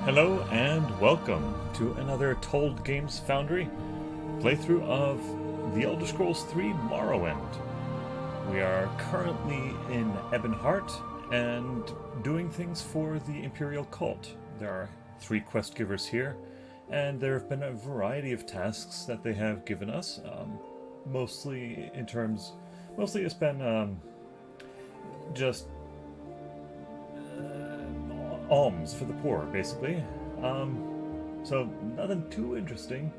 Hello and welcome to another Told Games Foundry playthrough of The Elder Scrolls 3 Morrowind. We are currently in Ebonheart and doing things for the Imperial Cult. There are 3 quest givers here, and there have been a variety of tasks that they have given us. Mostly it's been just alms for the poor, basically. So nothing too interesting.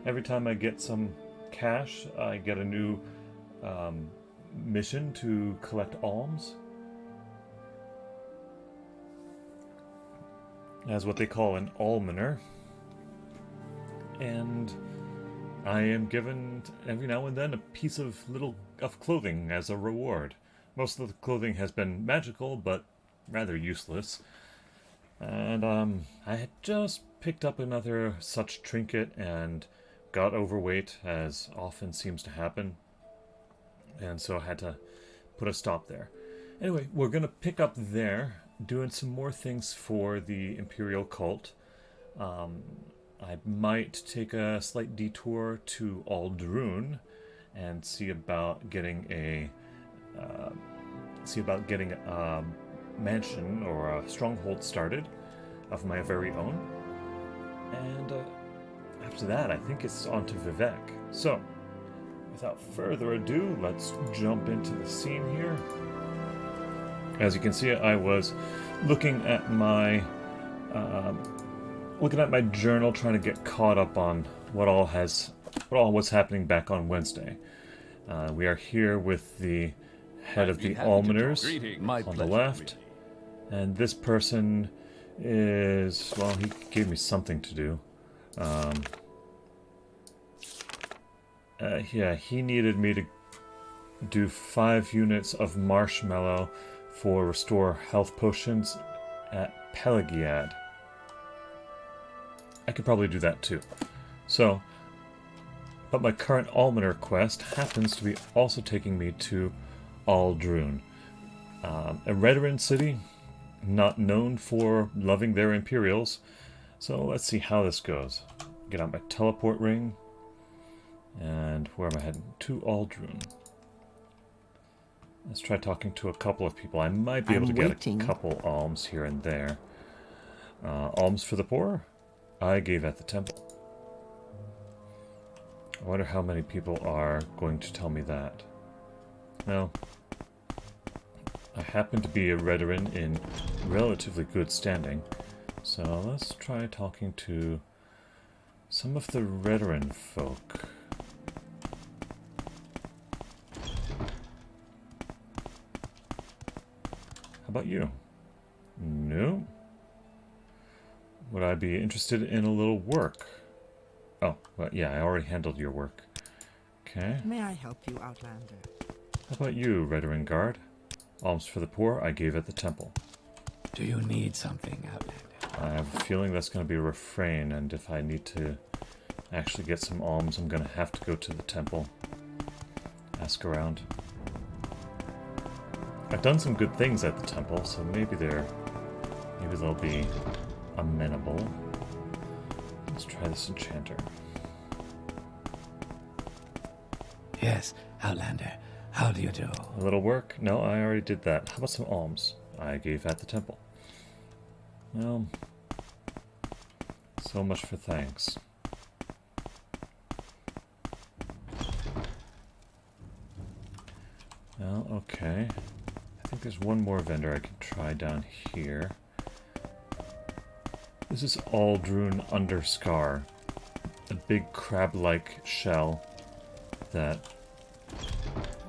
Every time I get some cash, I get a new mission to collect alms. As what they call an almoner. And I am given every now and then a piece of clothing as a reward. Most of the clothing has been magical, but rather useless. And I had just picked up another such trinket and got overweight, as often seems to happen. And so I had to put a stop there. Anyway, we're going to pick up there, doing some more things for the Imperial Cult. I might take a slight detour to Aldrune and see about getting a mansion or a stronghold started of my very own. And after that, I think it's on to Vivek. So, without further ado, let's jump into the scene here. As you can see, I was looking at my journal, trying to get caught up on what all was happening back on Wednesday. We are here with the head of the Almoners on the left, and this person is, well, he gave me something to do. He needed me to do 5 units of marshmallow for restore health potions at Pelagiad. I could probably do that too. But my current Almoner quest happens to be also taking me to Aldrune, a Redoran city, not known for loving their Imperials. So let's see how this goes. Get out my teleport ring, and where am I heading? To Aldrune. Let's try talking to a couple of people. I might be able to get a couple alms here and there. Alms for the poor? I gave at the temple. I wonder how many people are going to tell me that. Well, I happen to be a Redoran in relatively good standing, so let's try talking to some of the Redoran folk. How about you? No? Would I be interested in a little work? Oh, well, yeah, I already handled your work. Okay. May I help you, Outlander? How about you, Redoran Guard? Alms for the poor, I gave at the temple. Do you need something, Outlander? I have a feeling that's going to be a refrain, and if I need to actually get some alms, I'm going to have to go to the temple. Ask around. I've done some good things at the temple, so maybe they'll be amenable. Let's try this enchanter. Yes, Outlander. How do you do? A little work? No, I already did that. How about some alms? I gave at the temple. Well, so much for thanks. Well, okay. I think there's one more vendor I can try down here. This is Aldrune Underscar, a big crab-like shell that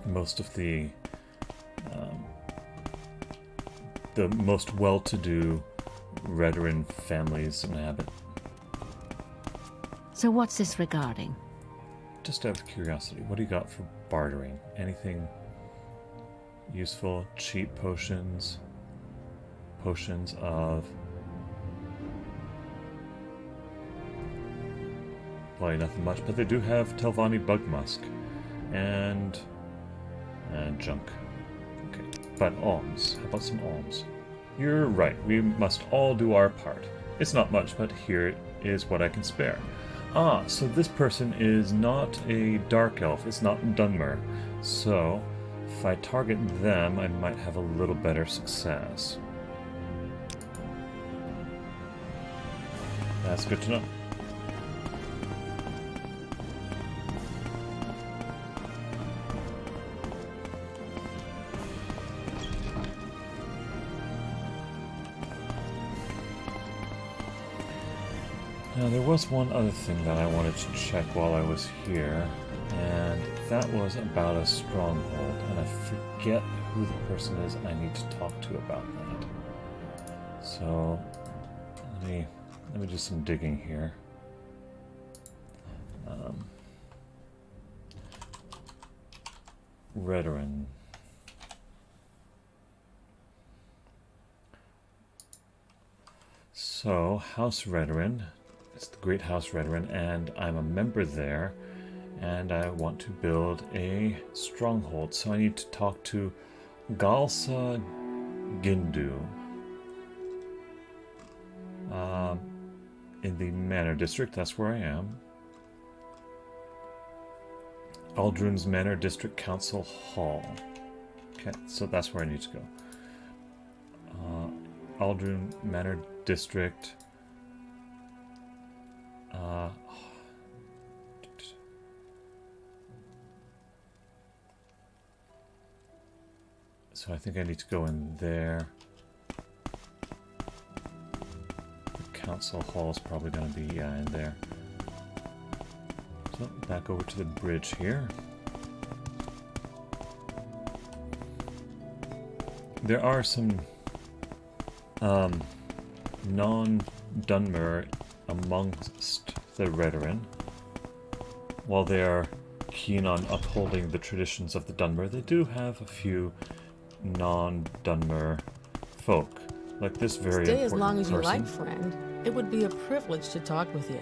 most of the most well-to-do Redoran families inhabit. So what's this regarding? Just out of curiosity, what do you got for bartering? Anything useful? Cheap potions? Potions of... Probably nothing much, but they do have Telvanni Bug Musk. And junk. Okay, but alms. How about some alms? You're right, we must all do our part. It's not much, but here is what I can spare. Ah, so this person is not a Dark Elf. It's not Dunmer. So, if I target them, I might have a little better success. That's good to know. Now, there was one other thing that I wanted to check while I was here, and that was about a stronghold, and I forget who the person is I need to talk to about that. So, let me do some digging here. Redoran. So, House Redoran. It's the Great House Redoran, and I'm a member there, and I want to build a stronghold. So I need to talk to Galsa Gindu in the Manor District. That's where I am. Aldruin's Manor District Council Hall. Okay, so that's where I need to go. Aldruin Manor District. So I think I need to go in there. The council hall is probably going to be in there. So back over to the bridge here. There are some non-Dunmer amongst the Redoran. While they are keen on upholding the traditions of the Dunmer, they do have a few non-Dunmer folk, like this very Stay important as long as you person. like, friend. It would be a privilege to talk with you.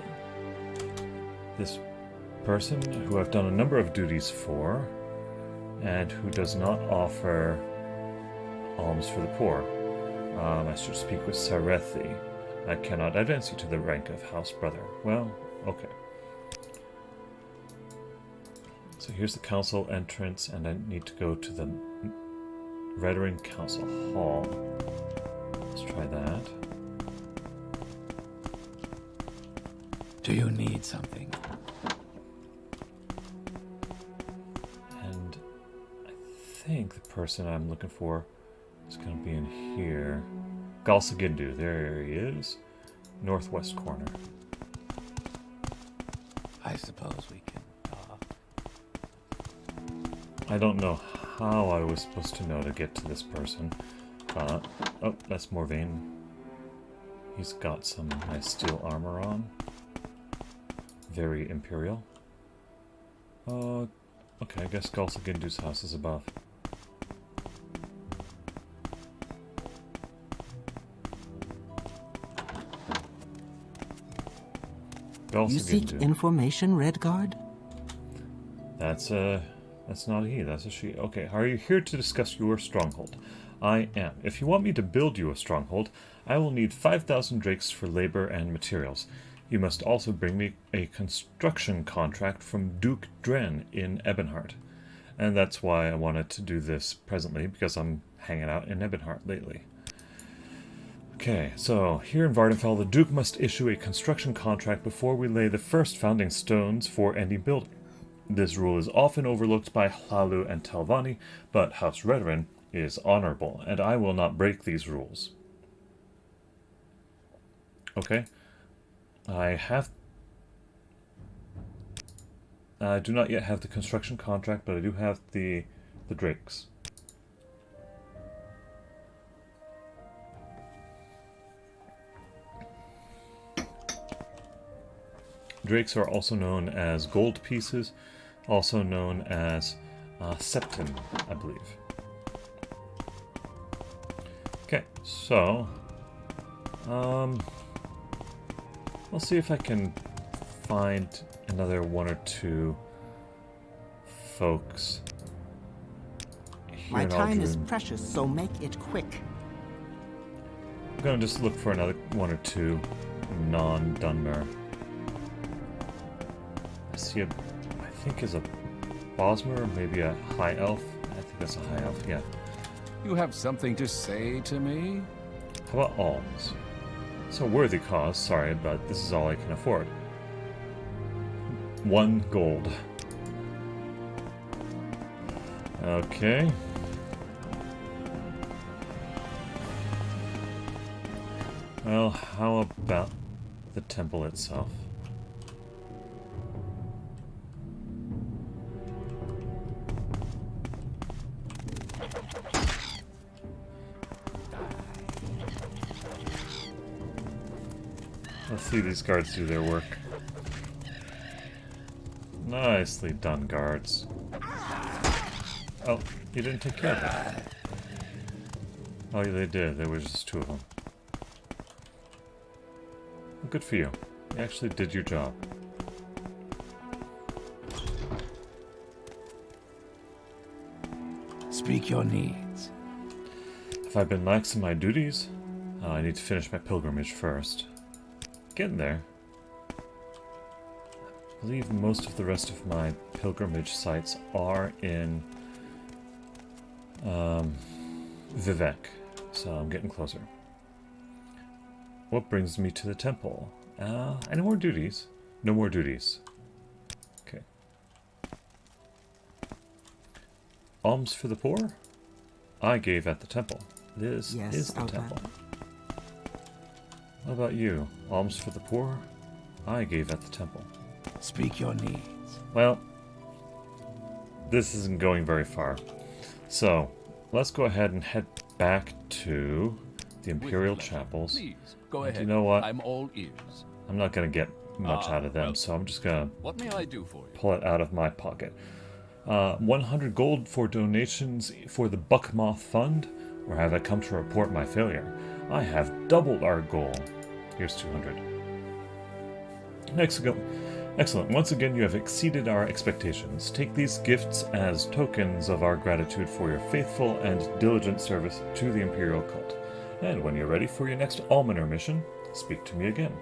This person who I've done a number of duties for, and who does not offer alms for the poor. I should speak with Sarethi. I cannot advance you to the rank of house brother. Well, okay. So here's the council entrance, and I need to go to the Redoran Council Hall. Let's try that. Do you need something? And I think the person I'm looking for is going to be in here. Galsagindu, there he is. Northwest corner. I suppose we can talk. I don't know how I was supposed to know to get to this person. Oh, that's Morvain. He's got some nice steel armor on. Very imperial. Okay, I guess Galsagindu's house is above. You seek information, Redguard? That's not a he, that's a she. Okay, are you here to discuss your stronghold? I am. If you want me to build you a stronghold, I will need 5,000 drakes for labor and materials. You must also bring me a construction contract from Duke Dren in Ebonheart. And that's why I wanted to do this presently, because I'm hanging out in Ebonheart lately. Okay, so here in Vardenfell, the Duke must issue a construction contract before we lay the first founding stones for any building. This rule is often overlooked by Hlalu and Telvanni, but House Redoran is honorable, and I will not break these rules. Okay. I do not yet have the construction contract, but I do have the drakes. Drakes are also known as gold pieces, also known as septim, I believe. Okay, so I'll see if I can find another one or two folks here My in time is Aldrin. precious, so make it quick. I'm gonna just look for another one or two non-Dunmer. I see a, I think is a Bosmer, or maybe a High Elf. I think that's a High Elf, yeah. You have something to say to me? How about Alms? It's a worthy cause, sorry, but this is all I can afford. 1 gold. Okay. Well, how about the temple itself? Let's see these guards do their work. Nicely done, guards. Oh, you didn't take care of that. Oh, yeah, they did. There was just 2 of them. Well, good for you. You actually did your job. Speak your needs. Have I been lax in my duties? I need to finish my pilgrimage first. Getting there. I believe most of the rest of my pilgrimage sites are in Vivek, so I'm getting closer. What brings me to the temple? Any more duties? No more duties. Okay. Alms for the poor? I gave at the temple. This is the temple. What about you? Alms for the poor? I gave at the temple. Speak your needs. Well, this isn't going very far. So, let's go ahead and head back to the Imperial Chapels. Please, go ahead. You know what? I'm all ears. I'm not going to get much out of them, well, so I'm just going to What may I do for you? pull it out of my pocket. 100 gold for donations for the Buckmoth Fund, or have I come to report my failure? I have doubled our goal. Here's 200. Excellent. Once again, you have exceeded our expectations. Take these gifts as tokens of our gratitude for your faithful and diligent service to the Imperial cult. And when you're ready for your next Almoner mission, speak to me again.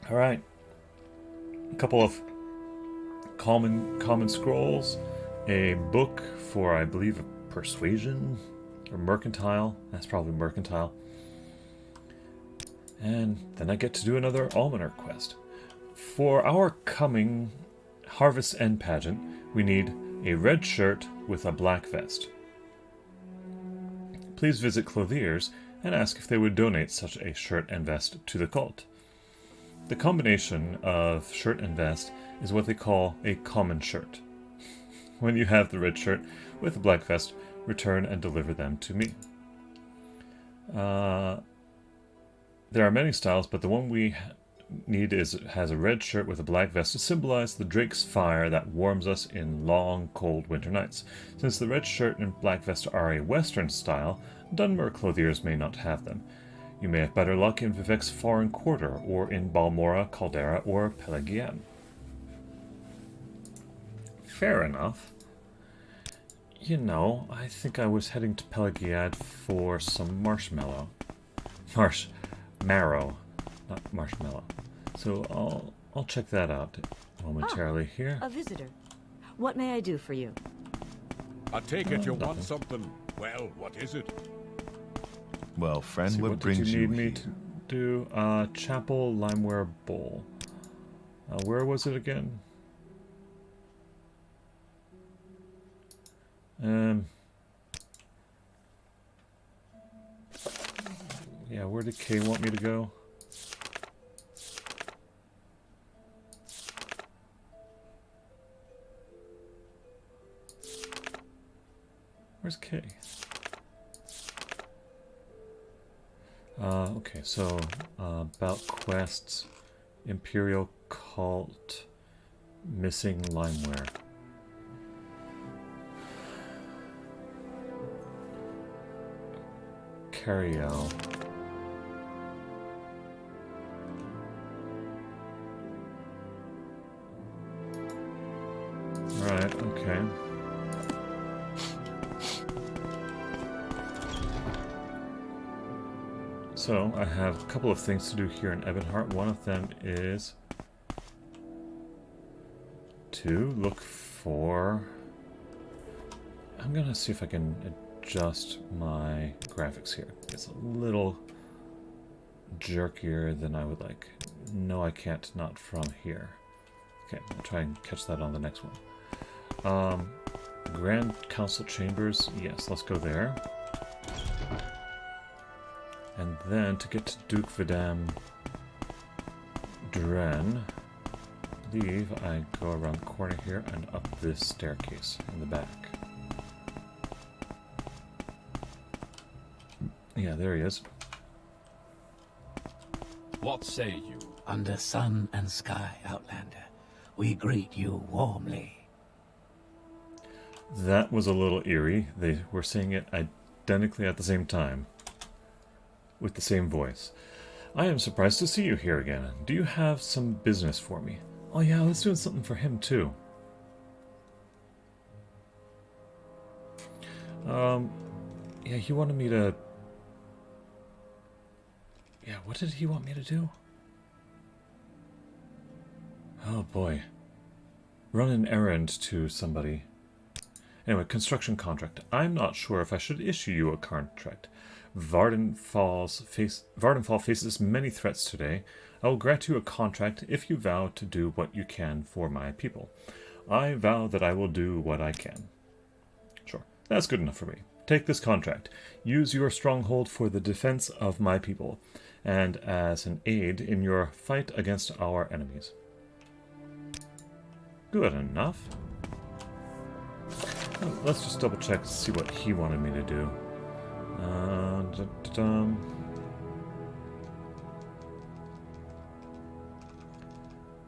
Alright. A couple of common scrolls. A book for, I believe, persuasion or mercantile. That's probably mercantile. And then I get to do another Almoner quest. For our coming Harvest End pageant, we need a red shirt with a black vest. Please visit Clothiers and ask if they would donate such a shirt and vest to the cult. The combination of shirt and vest is what they call a common shirt. When you have the red shirt with the black vest, return and deliver them to me. There are many styles, but the one we need has a red shirt with a black vest to symbolize the Drake's fire that warms us in long, cold winter nights. Since the red shirt and black vest are a Western style, Dunmer clothiers may not have them. You may have better luck in Vivek's foreign quarter, or in Balmora, Caldera, or Pelagian. Fair enough. You know, I think I was heading to Pelagiad for some marrow, not marshmallow. So I'll check that out momentarily here. A visitor. What may I do for you? I take it you nothing. want something. Well, what is it? Well, friend, See, what did brings you you need me here? to do? Chapel Limeware Bowl. Where was it again? Yeah, where did Kay want me to go? Where's Kay? Okay, so about quests, Imperial Cult, missing Limeware. Cariel. Right, okay. So, I have a couple of things to do here in Ebonheart. One of them is to look for... I'm gonna see if I can adjust my graphics here. It's a little jerkier than I would like. No, I can't, not from here. Okay, I'll try and catch that on the next one. Grand Council Chambers, yes, let's go there. And then to get to Duke Vidam Dren, I believe I go around the corner here and up this staircase in the back. Yeah, there he is. What say you? Under sun and sky, Outlander, we greet you warmly. That was a little eerie. They were saying it identically at the same time, with the same voice. I am surprised to see you here again. Do you have some business for me? Oh yeah, I was doing something for him too. Yeah, he wanted me to... Yeah, what did he want me to do? Oh boy. Run an errand to somebody. Anyway, construction contract. I'm not sure if I should issue you a contract. Vardenfall faces many threats today. I will grant you a contract if you vow to do what you can for my people. I vow that I will do what I can. Sure, that's good enough for me. Take this contract. Use your stronghold for the defense of my people, and as an aid in your fight against our enemies. Good enough. Let's just double check to see what he wanted me to do.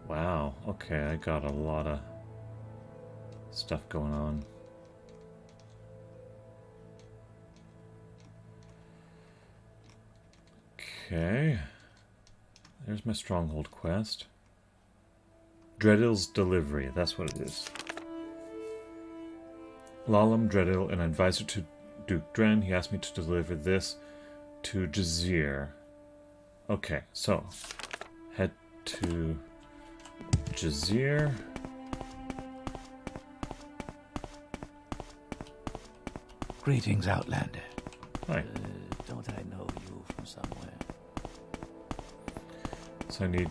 Wow, okay, I got a lot of stuff going on. Okay, there's my stronghold quest. Dreadel's delivery, that's what it is. Lalam Dreadel, an advisor to Duke Dren, he asked me to deliver this to Jazir. Okay, so head to Jazir. Greetings, Outlander. Hi. Don't I know you from somewhere? So I need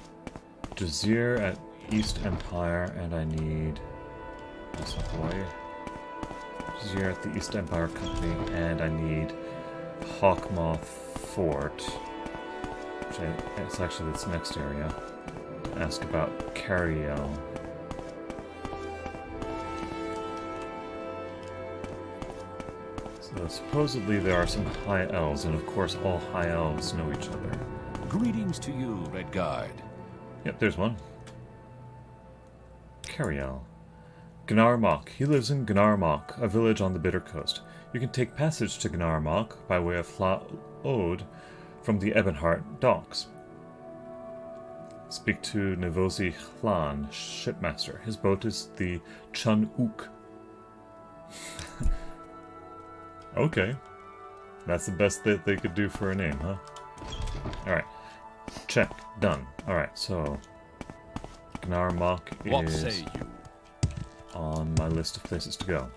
Jazir at East Empire, and I need... That's not Hawaii. Jazir at the East Empire Company, and I need Hawkmoth Fort. It's actually this next area. To ask about Cariel. So supposedly there are some high elves, and of course all high elves know each other. Greetings to you, Red Guard. Yep, there's one. Cariel. Gnarmok. He lives in Gnarmok, a village on the Bitter Coast. You can take passage to Gnarmok by way of Fla Ode from the Ebonheart docks. Speak to Nevosi Hlan, shipmaster. His boat is the Chun Ook. Okay. That's the best that they could do for a name, huh? Alright. Check. Done. Alright, so... Gnarmok is... What say you? On my list of places to go.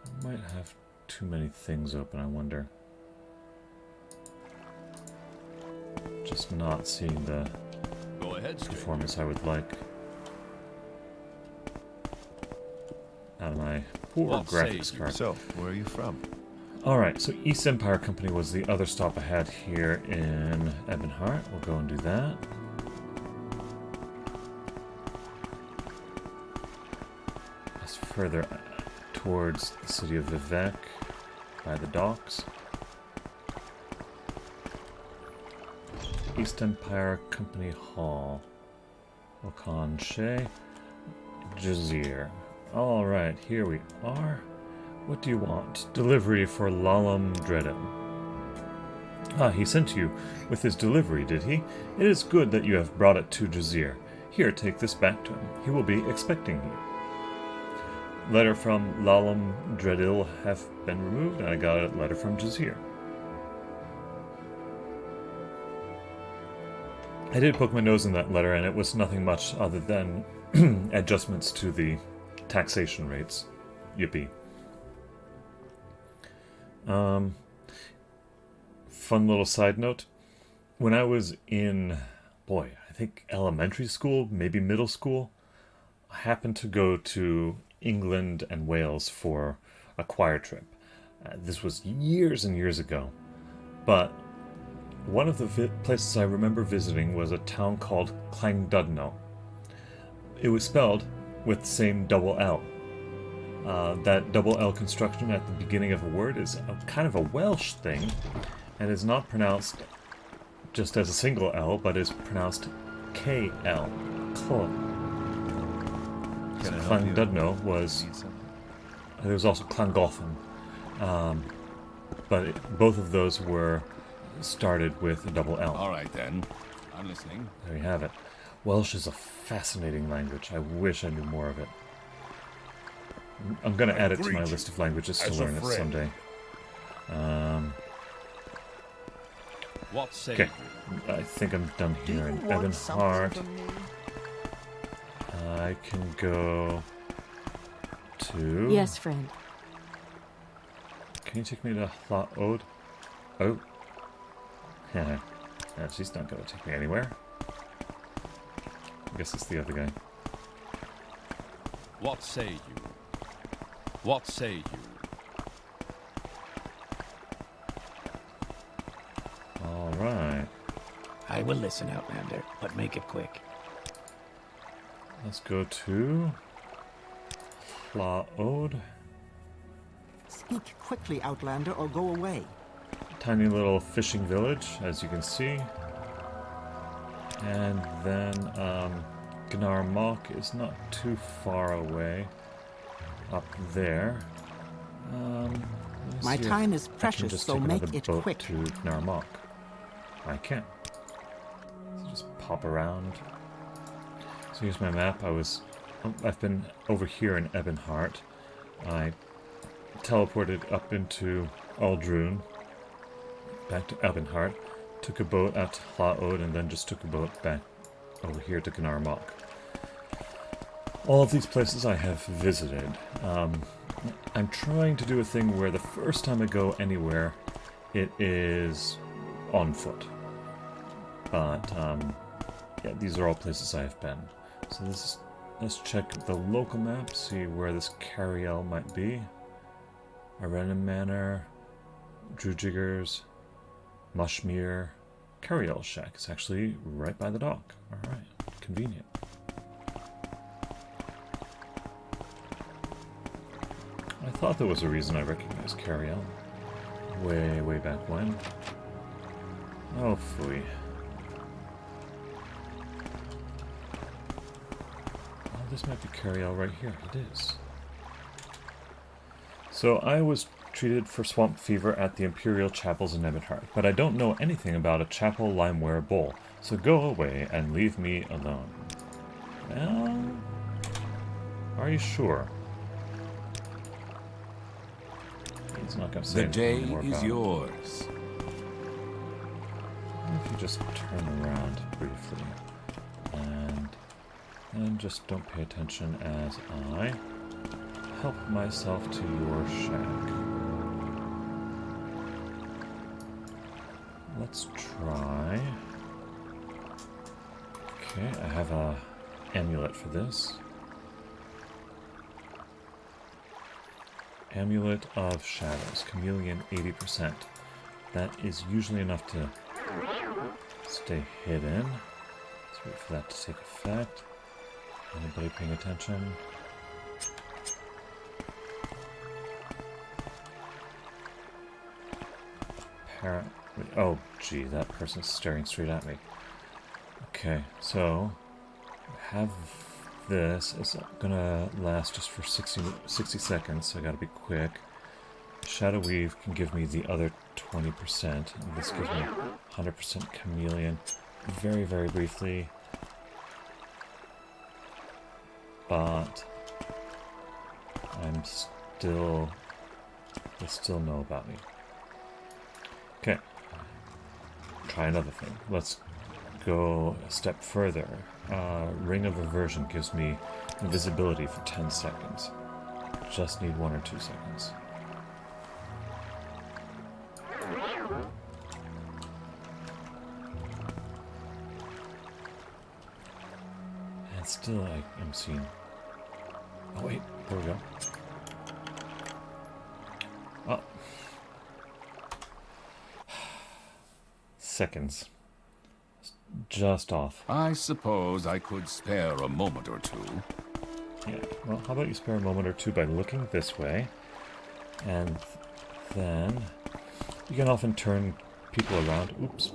I might have too many things open, I wonder. Just not seeing the Go ahead, performance I would like. Out of my poor graphics card. So, where are you from? Alright, so East Empire Company was the other stop I had here in Ebonheart. We'll go and do that. That's further towards the city of Vivek by the docks. East Empire Company Hall. Okan She. Jazir. Alright, here we are. What do you want? Delivery for Lalam Dreadel. Ah, he sent you with his delivery, did he? It is good that you have brought it to Jazir. Here, take this back to him. He will be expecting you. letter from Lalum Dreadel have been removed, and I got a letter from Jazir. I did poke my nose in that letter, and it was nothing much other than adjustments to the taxation rates. Yippee. Fun little side note. When I was in, I think elementary school, maybe middle school, I happened to go to England and Wales for a choir trip. This was years and years ago. But one of the places I remember visiting was a town called Llandudno. It was spelled with the same double L. That double L construction at the beginning of a word is kind of a Welsh thing, and is not pronounced just as a single L, but is pronounced KL. Llandudno was... There was also Llangollen, but both of those were started with a double L. All right, then. I'm listening. There you have it. Welsh is a fascinating language. I wish I knew more of it. I'm going to add it to my list of languages to learn it someday. What say Okay, I think I'm done here in Ebonheart. I can go to... Yes, friend. Can you take me to Llaod? Oh. Yeah, she's not going to take me anywhere. I guess it's the other guy. What say you? What say you? Alright. I will listen, Outlander, but make it quick. Let's go to Llaod. Speak quickly, Outlander, or go away. Tiny little fishing village, as you can see. And then Kynareth is not too far away. Up there. My time is precious, so make it quick. To Kynareth. I can. So just pop around. So here's my map. I've been over here in Ebonheart. I teleported up into Aldrune, back to Ebonheart, took a boat out to Llaod, and then just took a boat back over here to Kynareth. All of these places I have visited. I'm trying to do a thing where the first time I go anywhere, it is on foot. But, yeah, these are all places I have been. So let's check the local map, see where this Cariel might be. Arenan Manor, Drujiggers, Mushmere, Cariel Shack. It's actually right by the dock. Alright, convenient. I thought there was a reason I recognized Cariel. Way back when. Oh, phooey. Oh, this might be Cariel right here. It is. So I was treated for swamp fever at the Imperial Chapels in Ebonheart, but I don't know anything about a chapel limeware bowl, so go away and leave me alone. Well, are you sure? He's not going to say the day anything more is about yours. If you just turn around briefly, and just don't pay attention as I help myself to your shack. Let's try. Okay, I have a amulet for this. Amulet of Shadows, Chameleon 80%. That is usually enough to stay hidden. Let's wait for that to take effect. Anybody paying attention? Apparently, oh gee, that person's staring straight at me. Okay, so I have this. It's gonna last just for 60 seconds, so I gotta be quick. Shadow Weave can give me the other 20%, and this gives me 100% Chameleon very briefly. But they still know about me. Okay. Try another thing. Let's go a step further. Ring of Aversion gives me invisibility for 10 seconds. Just need 1 or 2 seconds. And still I am seen. Oh wait, there we go. Oh. Seconds. Just off. I suppose I could spare a moment or two. Yeah, well, how about you spare a moment or two by looking this way, and then you can often turn people around. Oops.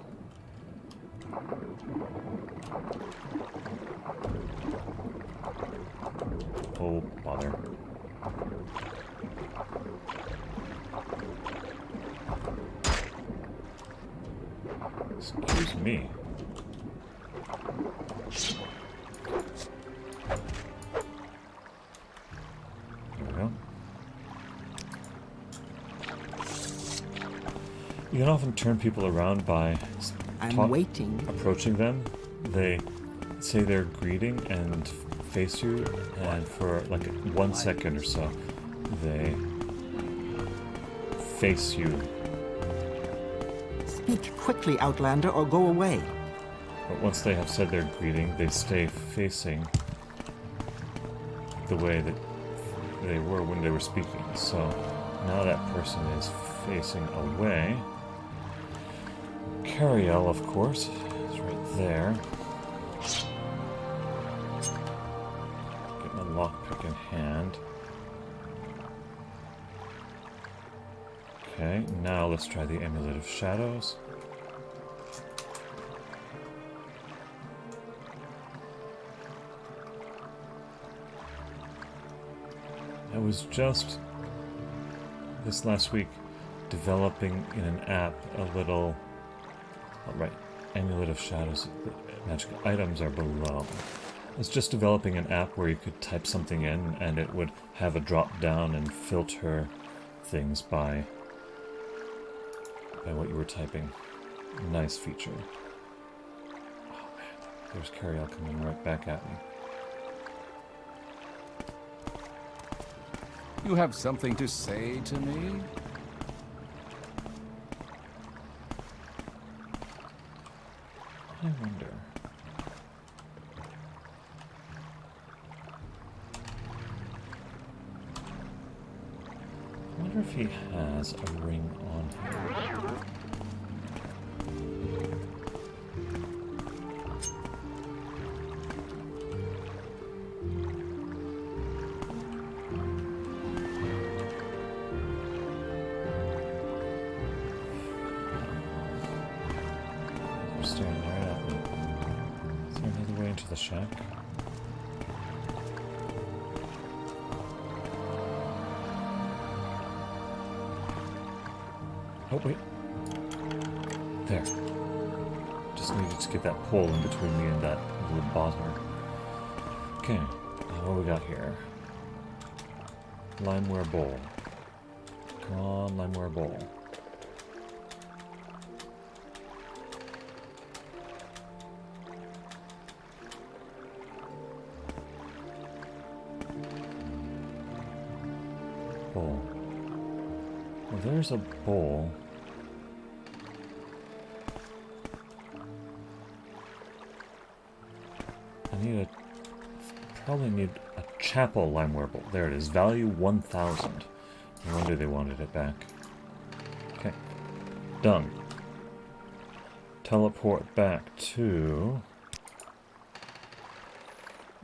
Oh, bother. Excuse me. There we go. You can often turn people around by I'm waiting. approaching them. They say their greeting and face you, and for like 1 second or so, they face you. Speak quickly, Outlander, or go away. But once they have said their greeting, they stay facing the way that they were when they were speaking. So now that person is facing away. Cariel, of course, is right there. Get my lockpick in hand. Okay, now let's try the Amulet of Shadows. I was just this last week developing in an app a little. Oh, right, Amulet of Shadows. The magic items are below. I was just developing an app where you could type something in and it would have a drop down and filter things by what you were typing. Nice feature. Oh man, there's Cariel coming right back at me. You have something to say to me? I wonder. I wonder if he has a ring on him. They're staring right at me. Is there another way into the shack? Oh, wait. There. Just needed to get that pole in between me and that little bosmer. Okay. What we got here? Limeware bowl. Come on, limeware bowl. Bowl. Well, there's a bowl. Probably need a chapel limeware bowl. There it is. Value 1,000. No wonder they wanted it back. Okay. Done. Teleport back to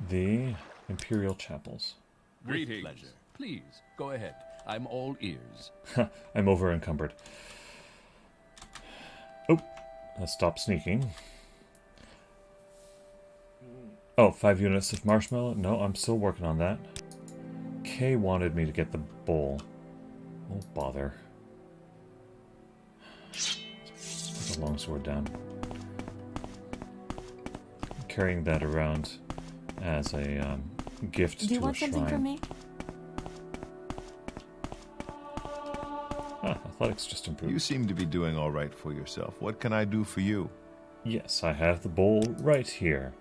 the Imperial Chapels. Greetings. Pleasure. Please, go ahead. I'm all ears. I'm over encumbered. Oh, let's stop sneaking. Oh, 5 units of marshmallow? No, I'm still working on that. Kay wanted me to get the bowl. Oh, bother. Let's put the longsword down. I'm carrying that around as a gift to a shrine. Do you want something from me? athletics just improved. You seem to be doing all right for yourself. What can I do for you? Yes, I have the bowl right here.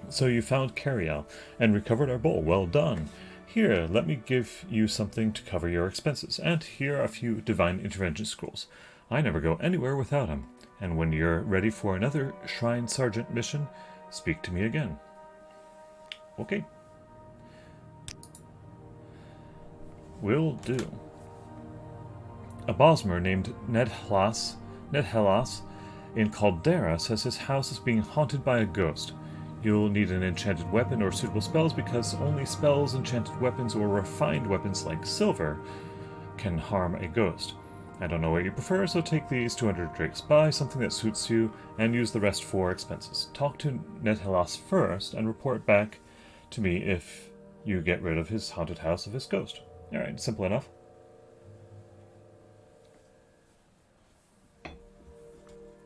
So you found Cariel and recovered our bowl. Well done. Here, let me give you something to cover your expenses. And here are a few divine intervention scrolls. I never go anywhere without them. And when you're ready for another Shrine Sergeant mission, speak to me again. Okay. Will do. A Bosmer named Nedhelas in Caldera says his house is being haunted by a ghost. You'll need an enchanted weapon or suitable spells because only spells, enchanted weapons, or refined weapons like silver can harm a ghost. I don't know what you prefer, so take these 200 drakes, buy something that suits you, and use the rest for expenses. Talk to Nedhelas first and report back to me if you get rid of his haunted house of his ghost. Alright, simple enough.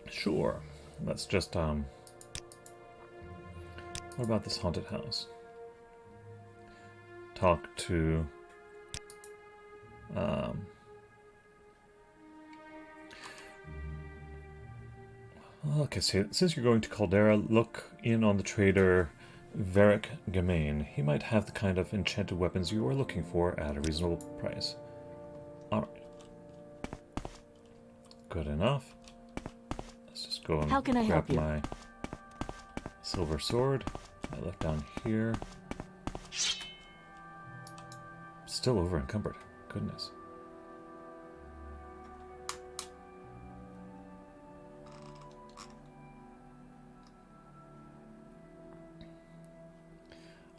Sure. Let's just, what about this haunted house? Talk to, okay, so since you're going to Caldera, look in on the trader Varric Gamane. He might have the kind of enchanted weapons you are looking for at a reasonable price. Alright. Good enough. Let's just go and How can I grab help you? my silver sword. I left down here. Still over encumbered. Goodness.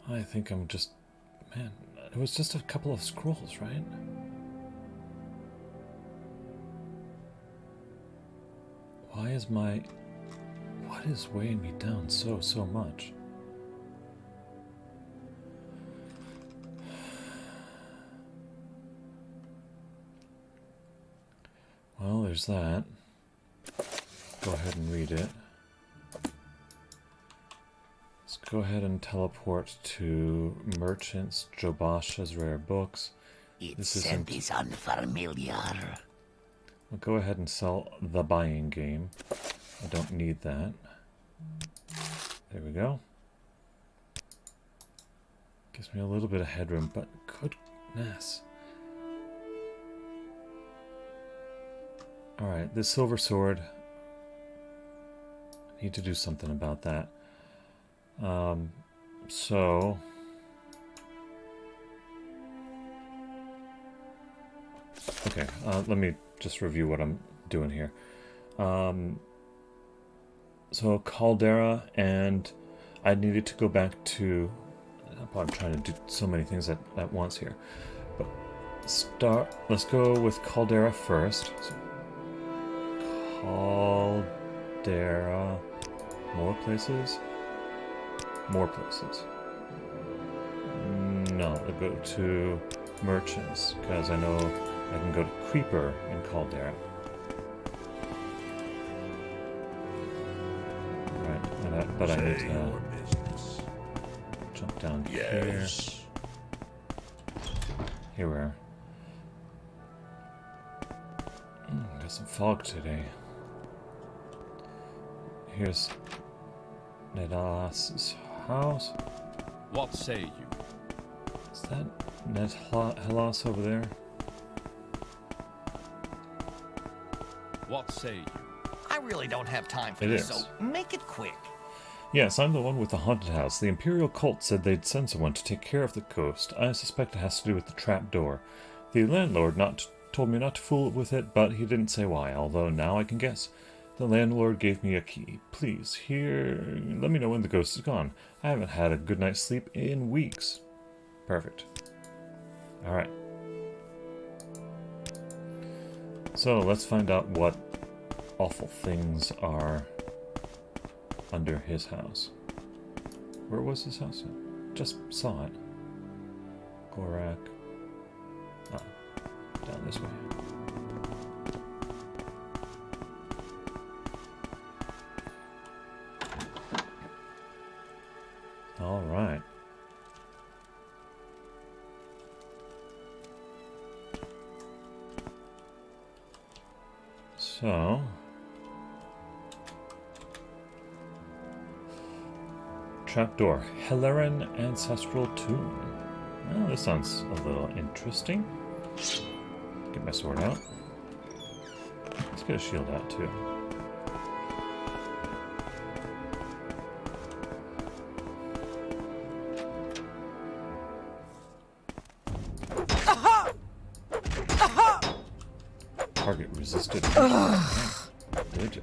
I think I'm just... Man, it was just a couple of scrolls, right? Why is my... What is weighing me down so much? Well, there's that. Go ahead and read it. Let's go ahead and teleport to Merchants, Jobash's Rare Books. Its scent is unfamiliar. I'll go ahead and sell the buying game. I don't need that. There we go. Gives me a little bit of headroom, but goodness. Alright, this silver sword. I need to do something about that. So... Okay, let me just review what I'm doing here. So Caldera, and I needed to go back to... I'm trying to do so many things at once here. But let's go with Caldera first. So, Caldera... More places? More places. No, I'll go to Merchants, because I know I can go to Creeper in Caldera. Right, but I need to jump down here. Here we are. Got some fog today. Here's Nedhelas's house. What say you? Is that Nedhelas over there? What say you? I really don't have time for It this, is. so make it quick. Yes, I'm the one with the haunted house. The Imperial cult said they'd send someone to take care of the ghost. I suspect it has to do with the trap door. The landlord told me not to fool with it, but he didn't say why, although now I can guess. The landlord gave me a key. Please, here, let me know when the ghost is gone. I haven't had a good night's sleep in weeks. Perfect. Alright. So, let's find out what awful things are under his house. Where was his house? Just saw it. Gorak. Ah, down this way. All right. So... Trapdoor. Helleren Ancestral Tomb. Well, this sounds a little interesting. Get my sword out. Let's get a shield out, too. Target resisted. Did you?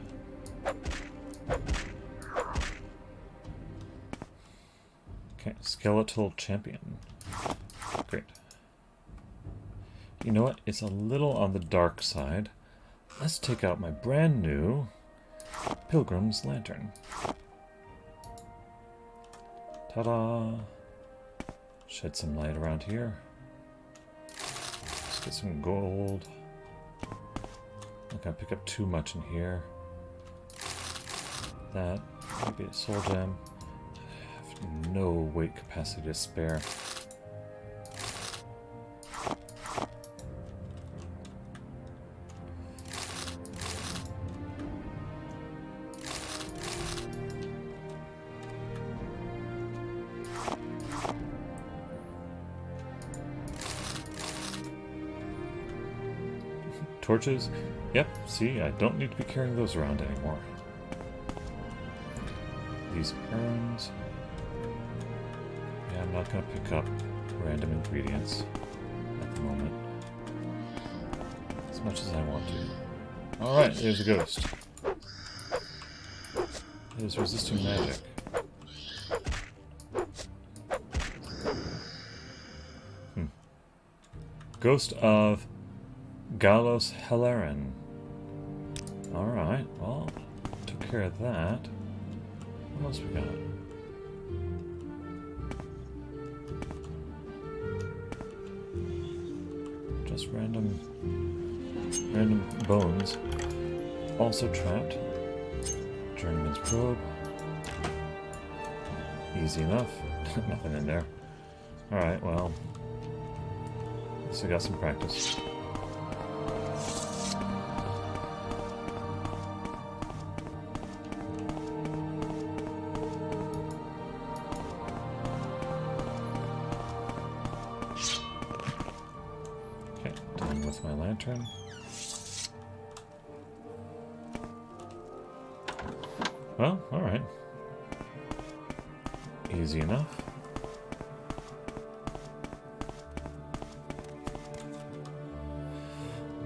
Okay, skeletal champion. Great. You know what? It's a little on the dark side. Let's take out my brand new Pilgrim's Lantern. Ta-da! Shed some light around here. Let's get some gold. Not gonna pick up too much in here. That, maybe a soul gem. I have no weight capacity to spare. Torches? Yep, see, I don't need to be carrying those around anymore. These urns. Yeah, I'm not going to pick up random ingredients at the moment. As much as I want to. Alright, there's a ghost. It is resisting magic. Ghost of Galos Helleren. Alright, well, took care of that. What else we got? Just random bones. Also trapped. Journeyman's probe. Easy enough. Nothing in there. Alright, well. At least I got some practice. Lantern. Well, alright. Easy enough.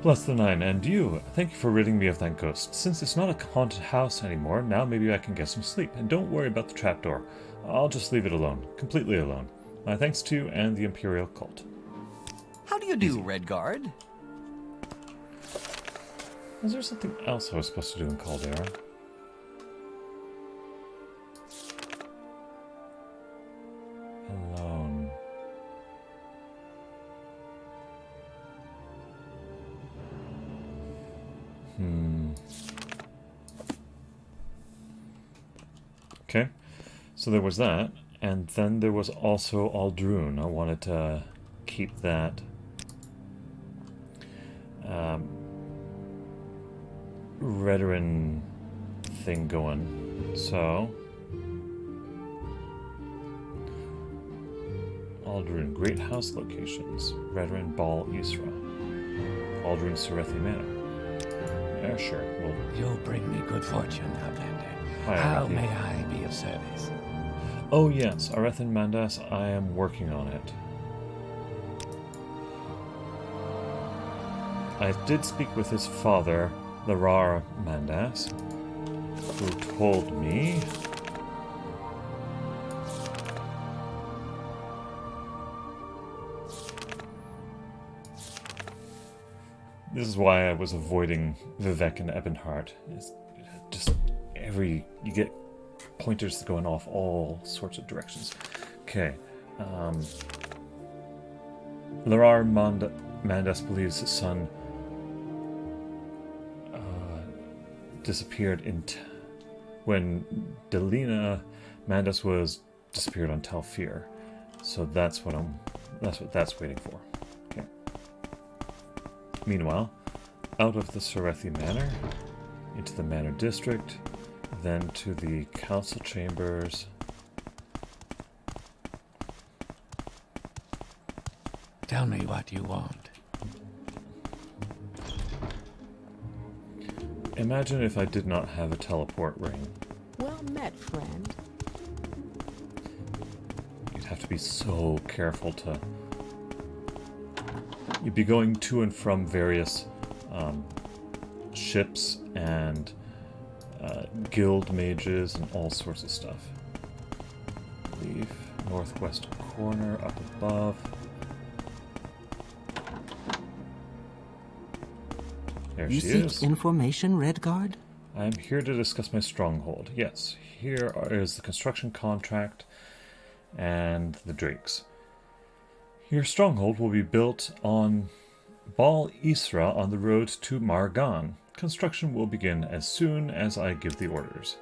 Bless the Nine, and you, thank you for ridding me of that ghost. Since it's not a haunted house anymore, now maybe I can get some sleep. And don't worry about the trapdoor. I'll just leave it alone. Completely alone. My thanks to you and the Imperial Cult. How do you do, Redguard? Is there something else I was supposed to do in Caldera? Alone. Okay, so there was that, and then there was also Aldrun. I wanted to keep that Redoran thing going. So Aldrun Great House locations. Redoran Bal Isra. Aldrun Serethi Manor. Yeah, sure. Well, You'll bring me good fortune, Outlander. Hi, How Arethy. may I be of service? Oh yes, Arethan Mandas, I am working on it. I did speak with his father, Larar Mandas, who told me this is why I was avoiding Vivek and Ebonheart. It's just you get pointers going off all sorts of directions. Okay. Larar Mandas believes his son disappeared when Delina Mandas was disappeared on Talfir. So that's what that's waiting for. Okay. Meanwhile, out of the Serethi Manor, into the Manor District, then to the Council Chambers. Tell me what you want. Imagine if I did not have a teleport ring. Well met, friend. You'd have to be so careful to... You'd be going to and from various ships and guild mages and all sorts of stuff. Leaf, northwest corner, up above. There You she seek is. information, Redguard? I am here to discuss my stronghold. Yes, here is the construction contract and the drakes. Your stronghold will be built on Bal Isra on the road to Margan. Construction will begin as soon as I give the orders.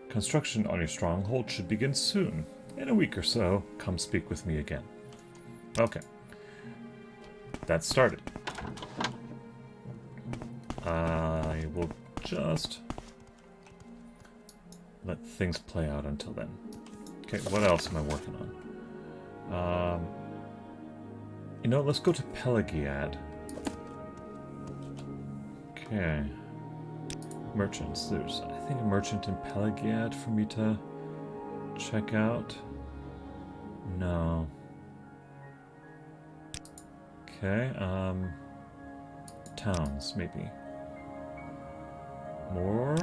Construction on your stronghold should begin soon. In a week or so, come speak with me again. Okay. That's started. I will just let things play out until then. Okay, what else am I working on? You know, let's go to Pelagiad. Okay. Merchants. There's, I think, a merchant in Pelagiad for me to check out. No. Okay, towns, maybe. More?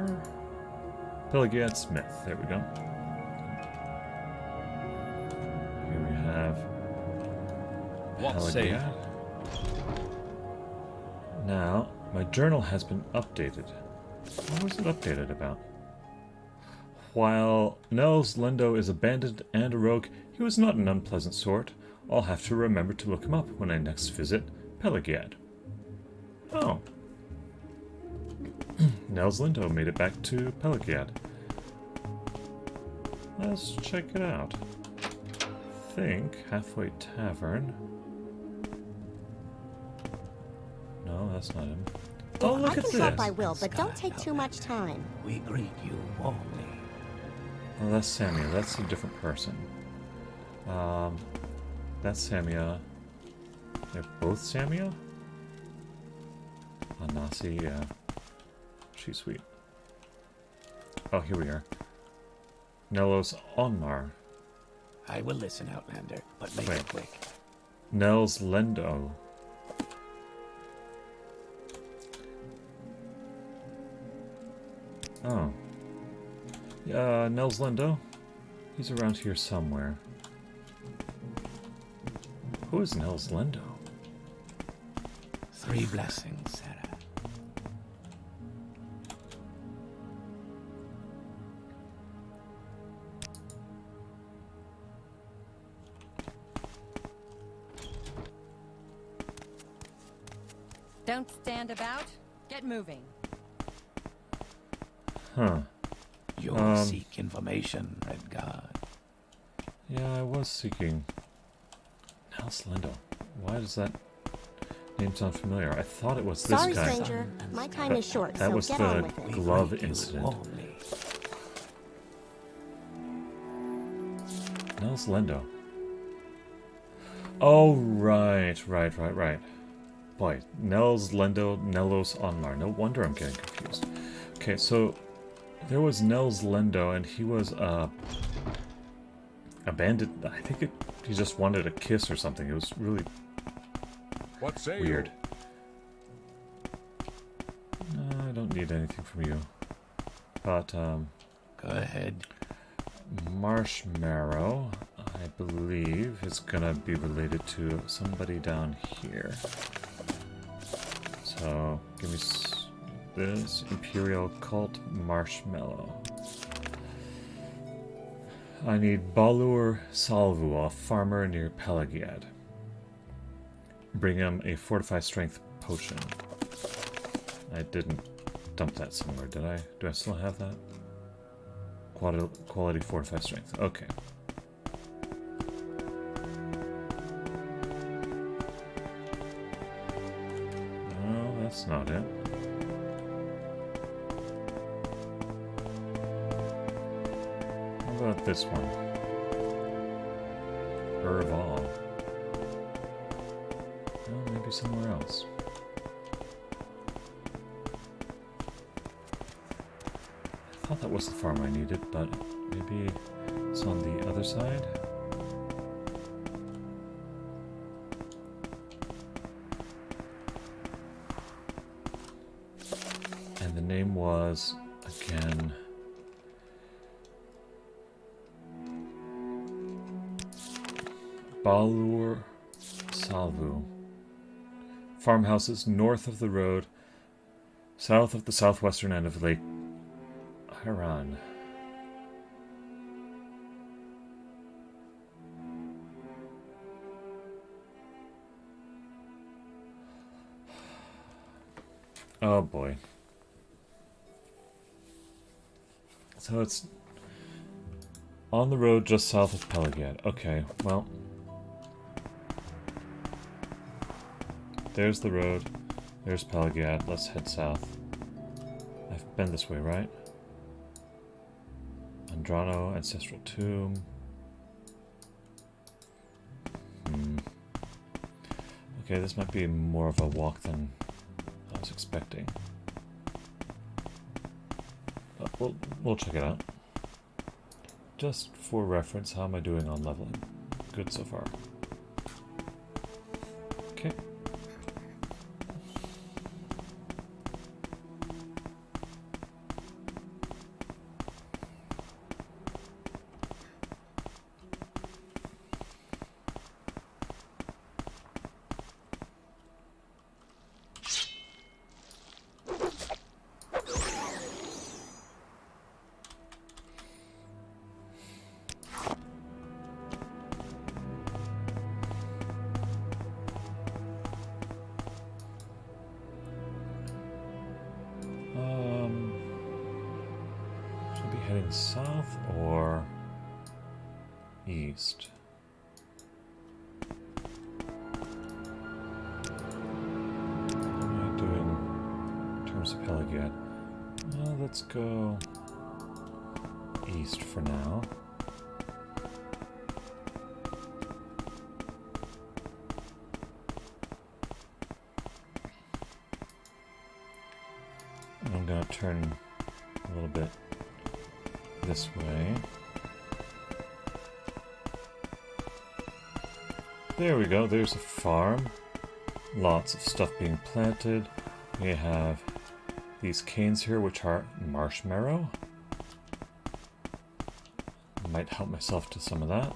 Pelagiad Smith. There we go. Here we have What say you? Pelagiad. Now, my journal has been updated. What was it updated about? While Nels Lendo is a bandit and a rogue, he was not an unpleasant sort. I'll have to remember to look him up when I next visit Pelagiad. Oh. Nels Lindo made it back to Pelagiad. Let's check it out. I think Halfway Tavern. No, that's not him. Oh, look I at can this. help, I will, but don't take too much time. We greet you warmly. Oh, that's Samia. That's a different person. That's Samia. They're both Samia? Anasi, yeah. She's sweet. Oh, here we are. Nelos Onmar. I will listen, Outlander, but make Wait. it quick. Nels Lendo. Oh. Yeah, Nels Lendo? He's around here somewhere. Who is Nels Lendo? 3 blessings, Sarah. Don't stand about. Get moving. Huh. You'll seek information, Redguard. Yeah, I was seeking. Nels Lendo. Why does that name sound familiar? I thought it was this Sorry, guy. stranger. My time But is short, that so was get the on with it. glove Greet you incident. warmly. Nels Lendo. Oh, right. Boy, Nels Lendo, Nelos Onmar. No wonder I'm getting confused. Okay, so there was Nels Lendo, and he was a bandit. I think he just wanted a kiss or something. It was really What say weird. I don't need anything from you. But, Go ahead. Marshmarrow, I believe, is gonna be related to somebody down here. So, give me this Imperial Cult Marshmallow. I need Balur Salvu, a farmer near Pelagiad. Bring him a Fortify Strength potion. I didn't dump that somewhere, did I? Do I still have that? Quality Fortify Strength. Okay. No, That's not it. How about this one? Erval. Oh, maybe somewhere else. I thought that was the farm I needed, but maybe it's on the other side. And the name was, again, Balur Salvu. Farmhouses north of the road, south of the southwestern end of Lake Haran. Oh boy. So it's on the road just south of Pelagad. Okay, well. There's the road. There's Pelagad. Let's head south. I've been this way, right? Andrano, Ancestral Tomb. Okay, this might be more of a walk than I was expecting. But we'll check it out. Just for reference, how am I doing on leveling? Good so far. Okay. Heading south or east? What am I doing in terms of Pelagad? Well, let's go east for now. And I'm going to turn a little bit this way. There we go, there's a farm. Lots of stuff being planted. We have these canes here, which are marshmallow. Might help myself to some of that.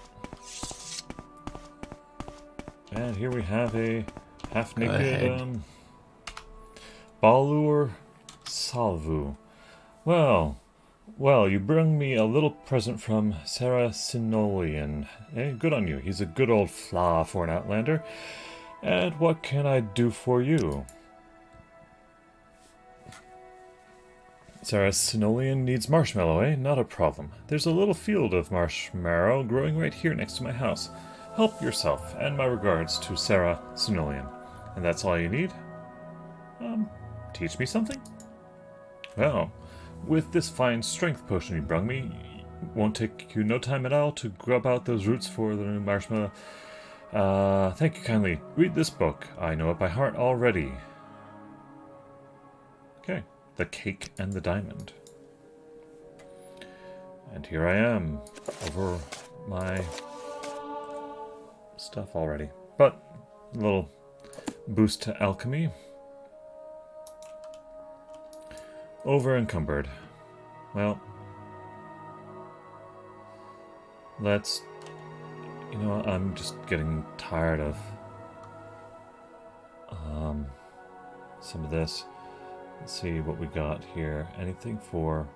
And here we have a half-naked Balur Salvu. Well, you bring me a little present from Sarah Sinolian. Good on you. He's a good old flaw for an outlander. And what can I do for you? Sarah Sinolian needs marshmallow, eh? Not a problem. There's a little field of marshmallow growing right here next to my house. Help yourself, and my regards to Sarah Sinolian. And that's all you need? Teach me something? Well, with this fine strength potion you brung me, won't take you no time at all to grub out those roots for the new marshmallow. Thank you kindly. Read this book. I know it by heart already. Okay. The Cake and the Diamond. And here I am, over my stuff already. But, a little boost to alchemy. Over encumbered. Well, let's... You know, I'm just getting tired of some of this. Let's see what we got here. Anything for...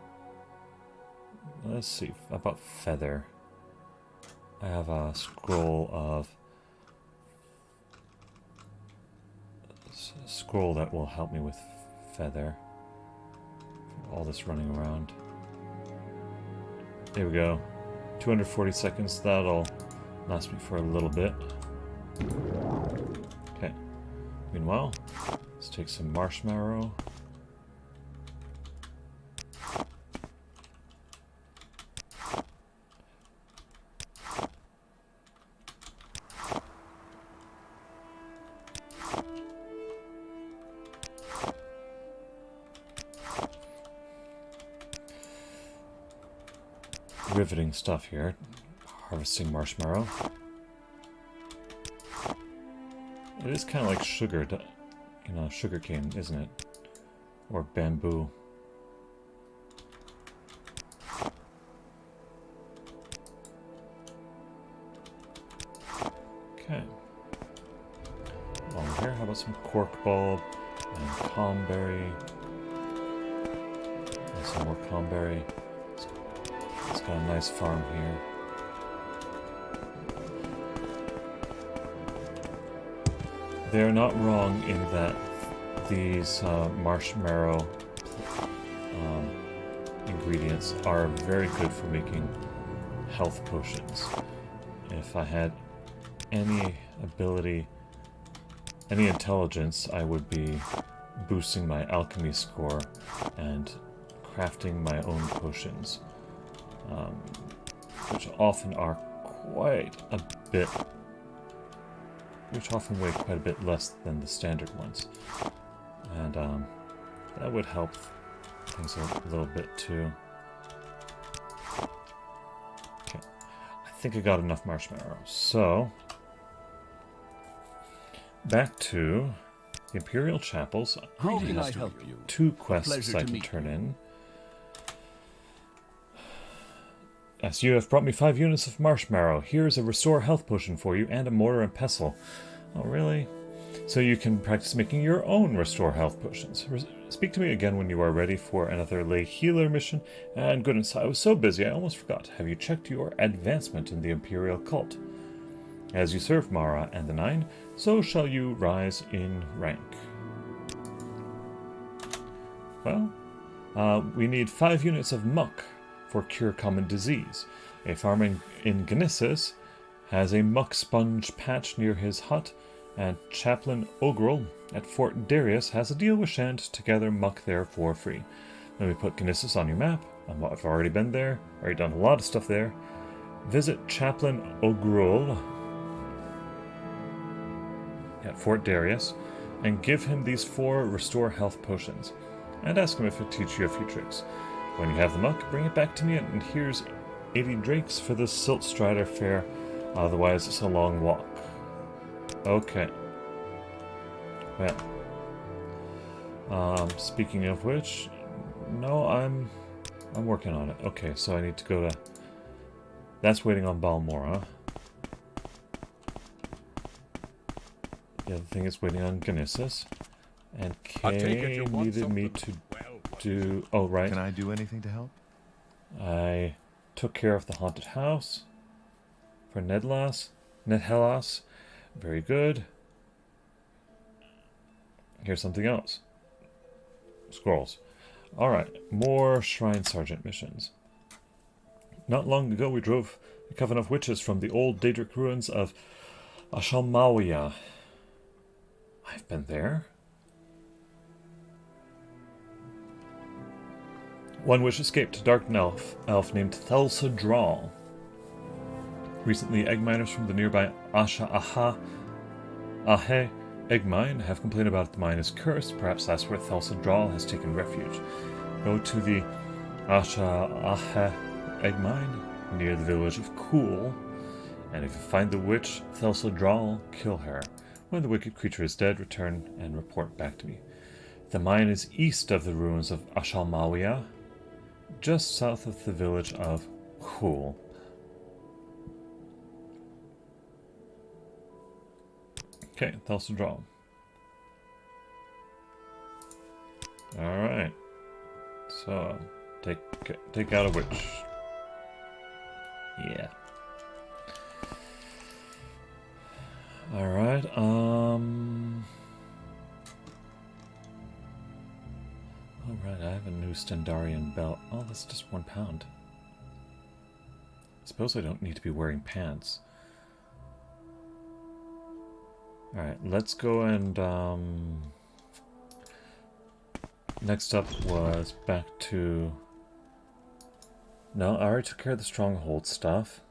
Let's see, about feather. I have a scroll of... scroll that will help me with feather. All this running around. There we go. 240 seconds. That'll last me for a little bit. Okay. Meanwhile, Let's take some marshmallow. Riveting stuff here. Harvesting marshmallow. It is kind of like sugar, you know, sugar cane, isn't it? Or bamboo. Okay. Along here, how about some cork bulb and comberry? And some more comberry. It's got a nice farm here. They're not wrong in that these marshmallow ingredients are very good for making health potions. If I had any ability, any intelligence, I would be boosting my alchemy score and crafting my own potions, which often are quite a bit, which often weigh quite a bit less than the standard ones, and that would help things a little bit too. Okay, I think I got enough marshmallows, so back to the Imperial Chapels. How can I help you? 2 quests I to can meet turn you. in. As you have brought me 5 units of marshmallow, here is a restore health potion for you and a mortar and pestle. Oh, really? So you can practice making your own restore health potions. Speak to me again when you are ready for another lay healer mission. And goodness, I was so busy I almost forgot. Have you checked your advancement in the Imperial cult? As you serve Mara and the Nine, so shall you rise in rank. Well, we need 5 units of muck for cure common disease. A farmer in Genesis has a muck sponge patch near his hut, and Chaplain Ogrel at Fort Darius has a deal with Shand to gather muck there for free. Let me put Genesis on your map. I've already been there, already done a lot of stuff there. Visit Chaplain Ogrel at Fort Darius and give him these 4 restore health potions, and ask him if he'll teach you a few tricks. When you have the muck, bring it back to me, and here's 80 drakes for the Silt Strider Fair. Otherwise, it's a long walk. Okay. Well. Speaking of which, no, I'm working on it. Okay, so I need to go to... That's waiting on Balmora. The other thing is waiting on Genesis. And I take it Kay you want needed me something? to Well, what do... Oh, right. Can I do anything to help? I took care of the haunted house for Nedhelas. Very good. Here's something else. Scrolls. Alright, more Shrine Sergeant missions. Not long ago we drove a coven of witches from the old Daedric ruins of Ashalmawia. I've been there. One witch escaped a dark elf named Thelsa Drawl. Recently, egg miners from the nearby Ahe egg mine have complained about the mine is cursed. Perhaps that's where Thelsa Drawl has taken refuge. Go to the Ahe egg mine near the village of Cool, and if you find the witch Thelsa Drawl, kill her. When the wicked creature is dead, return and report back to me. The mine is east of the ruins of Ashalmawia, just south of the village of Cool. Okay, Thelsa Drawl. Alright. So, take out a witch. Yeah. Alright, Alright, I have a new Stendarian belt. Oh, that's just £1. I suppose I don't need to be wearing pants. Alright, let's go and, Next up was back to... No, I already took care of the stronghold stuff.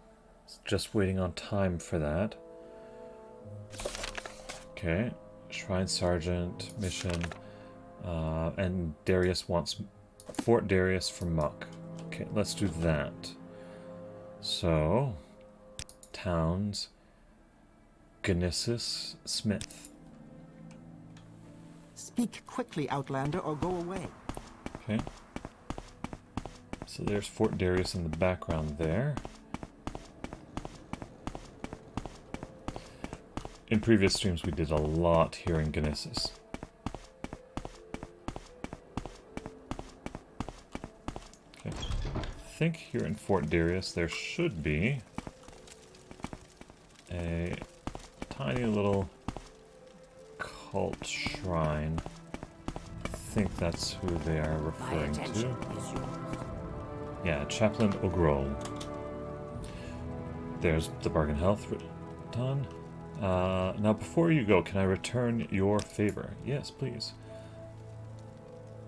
Just waiting on time for that. Okay. Shrine Sergeant mission. And Darius wants Fort Darius for Muck. Okay, let's do that. So, towns. Genesis Smith. Speak quickly, Outlander, or go away. Okay. So there's Fort Darius in the background there. In previous streams we did a lot here in Genesis. Okay. I think here in Fort Darius there should be a tiny little cult shrine. I think that's who they are referring to. Yeah, Chaplain Ogrol. There's the bargain health done. Now before you go, can I return your favor? Yes, please.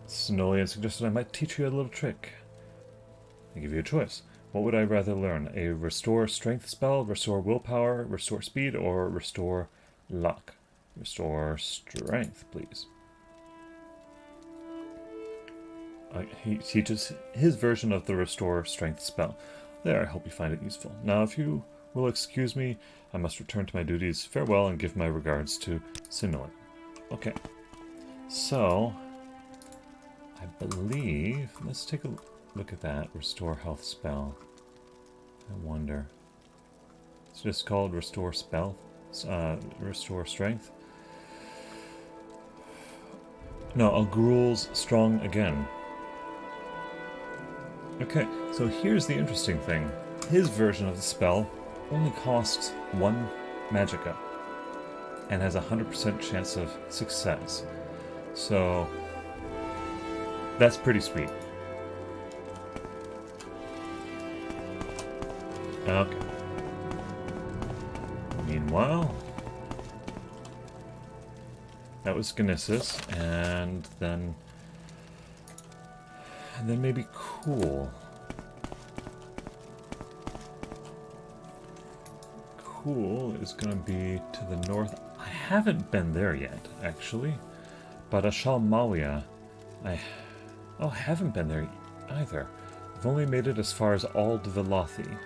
Sinolian suggested I might teach you a little trick. I give you a choice. What would I rather learn? A restore strength spell, restore willpower, restore speed, or restore luck? Restore strength, please. He teaches his version of the restore strength spell. There, I hope you find it useful. Now, if you will excuse me, I must return to my duties. Farewell, and give my regards to Sinolian. Okay. So, I believe... Let's take a look at that. Restore health spell. I wonder. It's just called Restore Spell. Restore Strength. No, Ogrul's Strong Again. Okay, so here's the interesting thing. His version of the spell only costs 1 magicka and has a 100% chance of success. So that's pretty sweet. Okay. Meanwhile, that was Genesis, and then maybe Cool. Cool is going to be to the north. I haven't been there yet, actually. But Ashalmalia, I haven't been there either. I've only made it as far as Ald Velothi.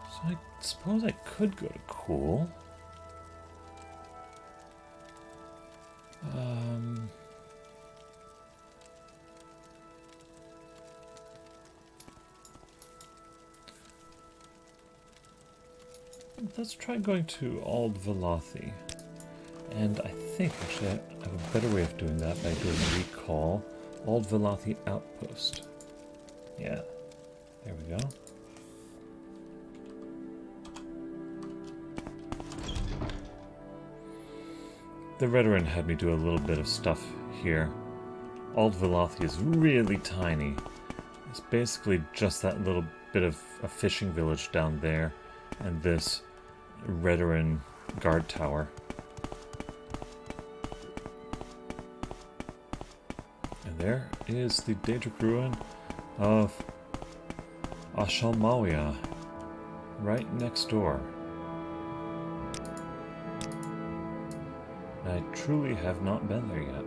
So I suppose I could go to Cool. Let's try going to Ald Velothi. And I think actually I have a better way of doing that by doing recall. Ald Velothi Outpost. Yeah. There we go. The Redoran had me do a little bit of stuff here. Ald Velothi is really tiny. It's basically just that little bit of a fishing village down there, and this Redoran guard tower. And there is the Daedric ruin of Ashalmalia, right next door. I truly have not been there yet.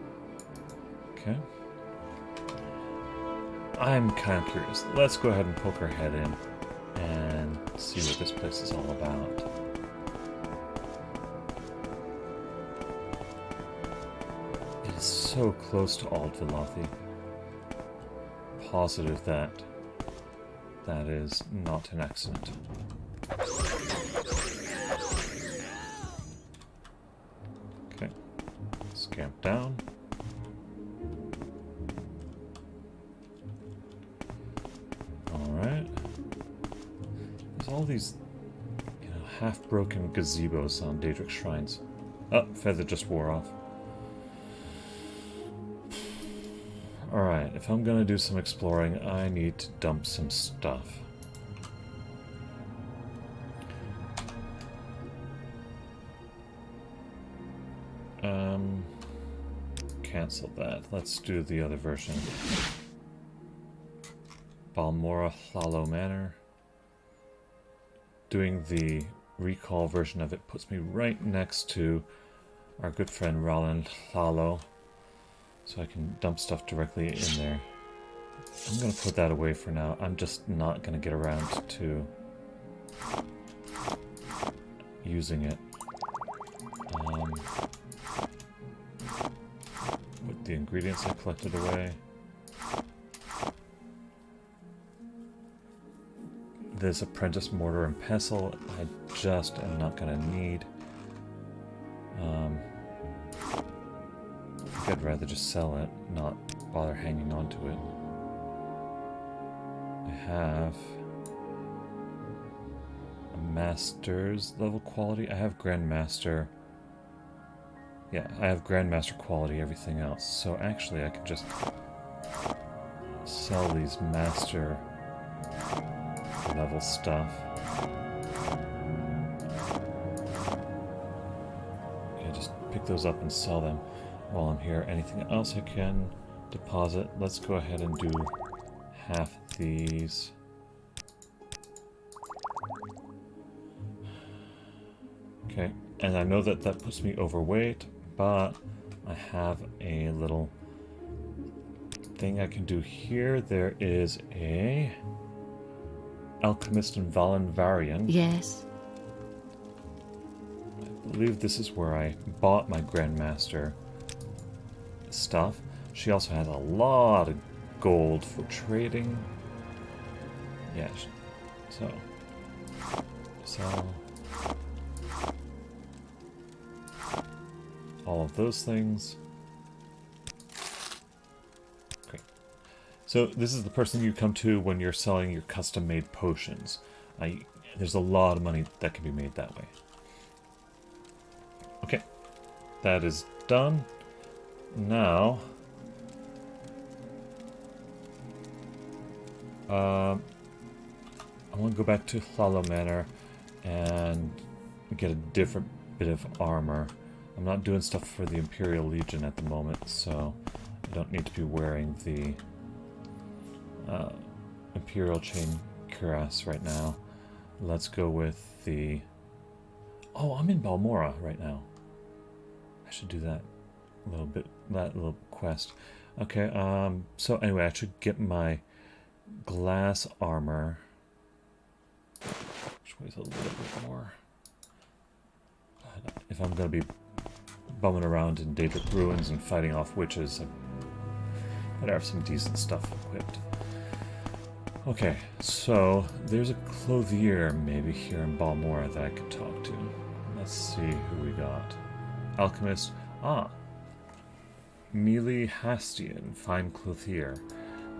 Okay. I'm kind of curious. Let's go ahead and poke our head in and see what this place is all about. It is so close to Ald Velothi. Positive that that is not an accident. Okay. Scamp down. Alright. There's all these, half-broken gazebos on Daedric shrines. Oh, feather just wore off. Alright, if I'm gonna do some exploring, I need to dump some stuff. cancel that. Let's do the other version. Balmora Hlalo Manor. Doing the recall version of it puts me right next to our good friend Roland Hlalo, so I can dump stuff directly in there. I'm going to put that away for now. I'm just not going to get around to using it. Put the ingredients I collected away. This apprentice mortar and pestle I just am not going to need. I think I'd rather just sell it, not bother hanging on to it. I have a master's level quality. I have grandmaster. Yeah, I have grandmaster quality, everything else. So actually I could just sell these master level stuff. Yeah, just pick those up and sell them while I'm here. Anything else I can deposit? Let's go ahead and do half these. Okay, and I know that that puts me overweight, but I have a little thing I can do here. There is a Alchemist and Valenvarian. Yes. I believe this is where I bought my Grandmaster stuff. She also had a lot of gold for trading. Yeah, so all of those things. Okay. So this is the person you come to when you're selling your custom-made potions. There's a lot of money that can be made that way. Okay. That is done. Now I want to go back to Hlalo Manor and get a different bit of armor. I'm not doing stuff for the Imperial Legion at the moment, so I don't need to be wearing the Imperial Chain Cuirass right now. Let's go with the... Oh, I'm in Balmora right now. I should do that little bit, that little quest. Okay, so anyway, I should get my glass armor, which weighs a little bit more. If I'm going to be bumming around in Daedric ruins and fighting off witches, I better have some decent stuff equipped. Okay, so there's a clothier maybe here in Balmora that I could talk to. Let's see who we got. Alchemist. Ah. Mealy Hastian, fine clothier.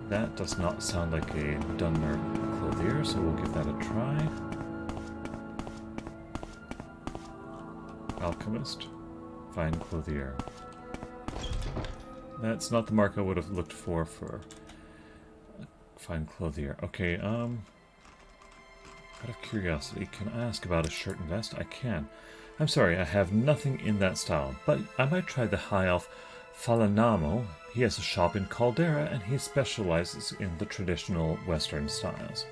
That does not sound like a Dunmer clothier, so we'll give that a try. Alchemist, fine clothier. That's not the mark I would have looked for fine clothier. Okay, out of curiosity, can I ask about a shirt and vest? I can. I'm sorry, I have nothing in that style, but I might try the high elf Falanamo. He has a shop in Caldera, and he specializes in the traditional Western styles.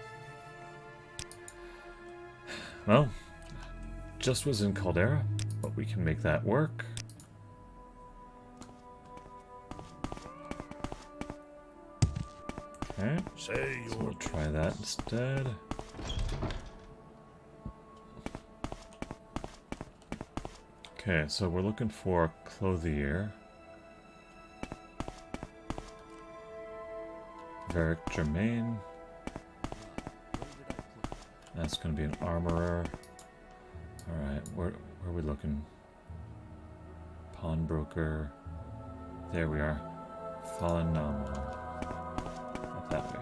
Well, just was in Caldera, but we can make that work. Okay, so we'll try that instead. Okay, so we're looking for a clothier. Varric Germain. That's going to be an armorer. Alright, where are we looking? Pawnbroker. There we are. Falanamo. Not that way.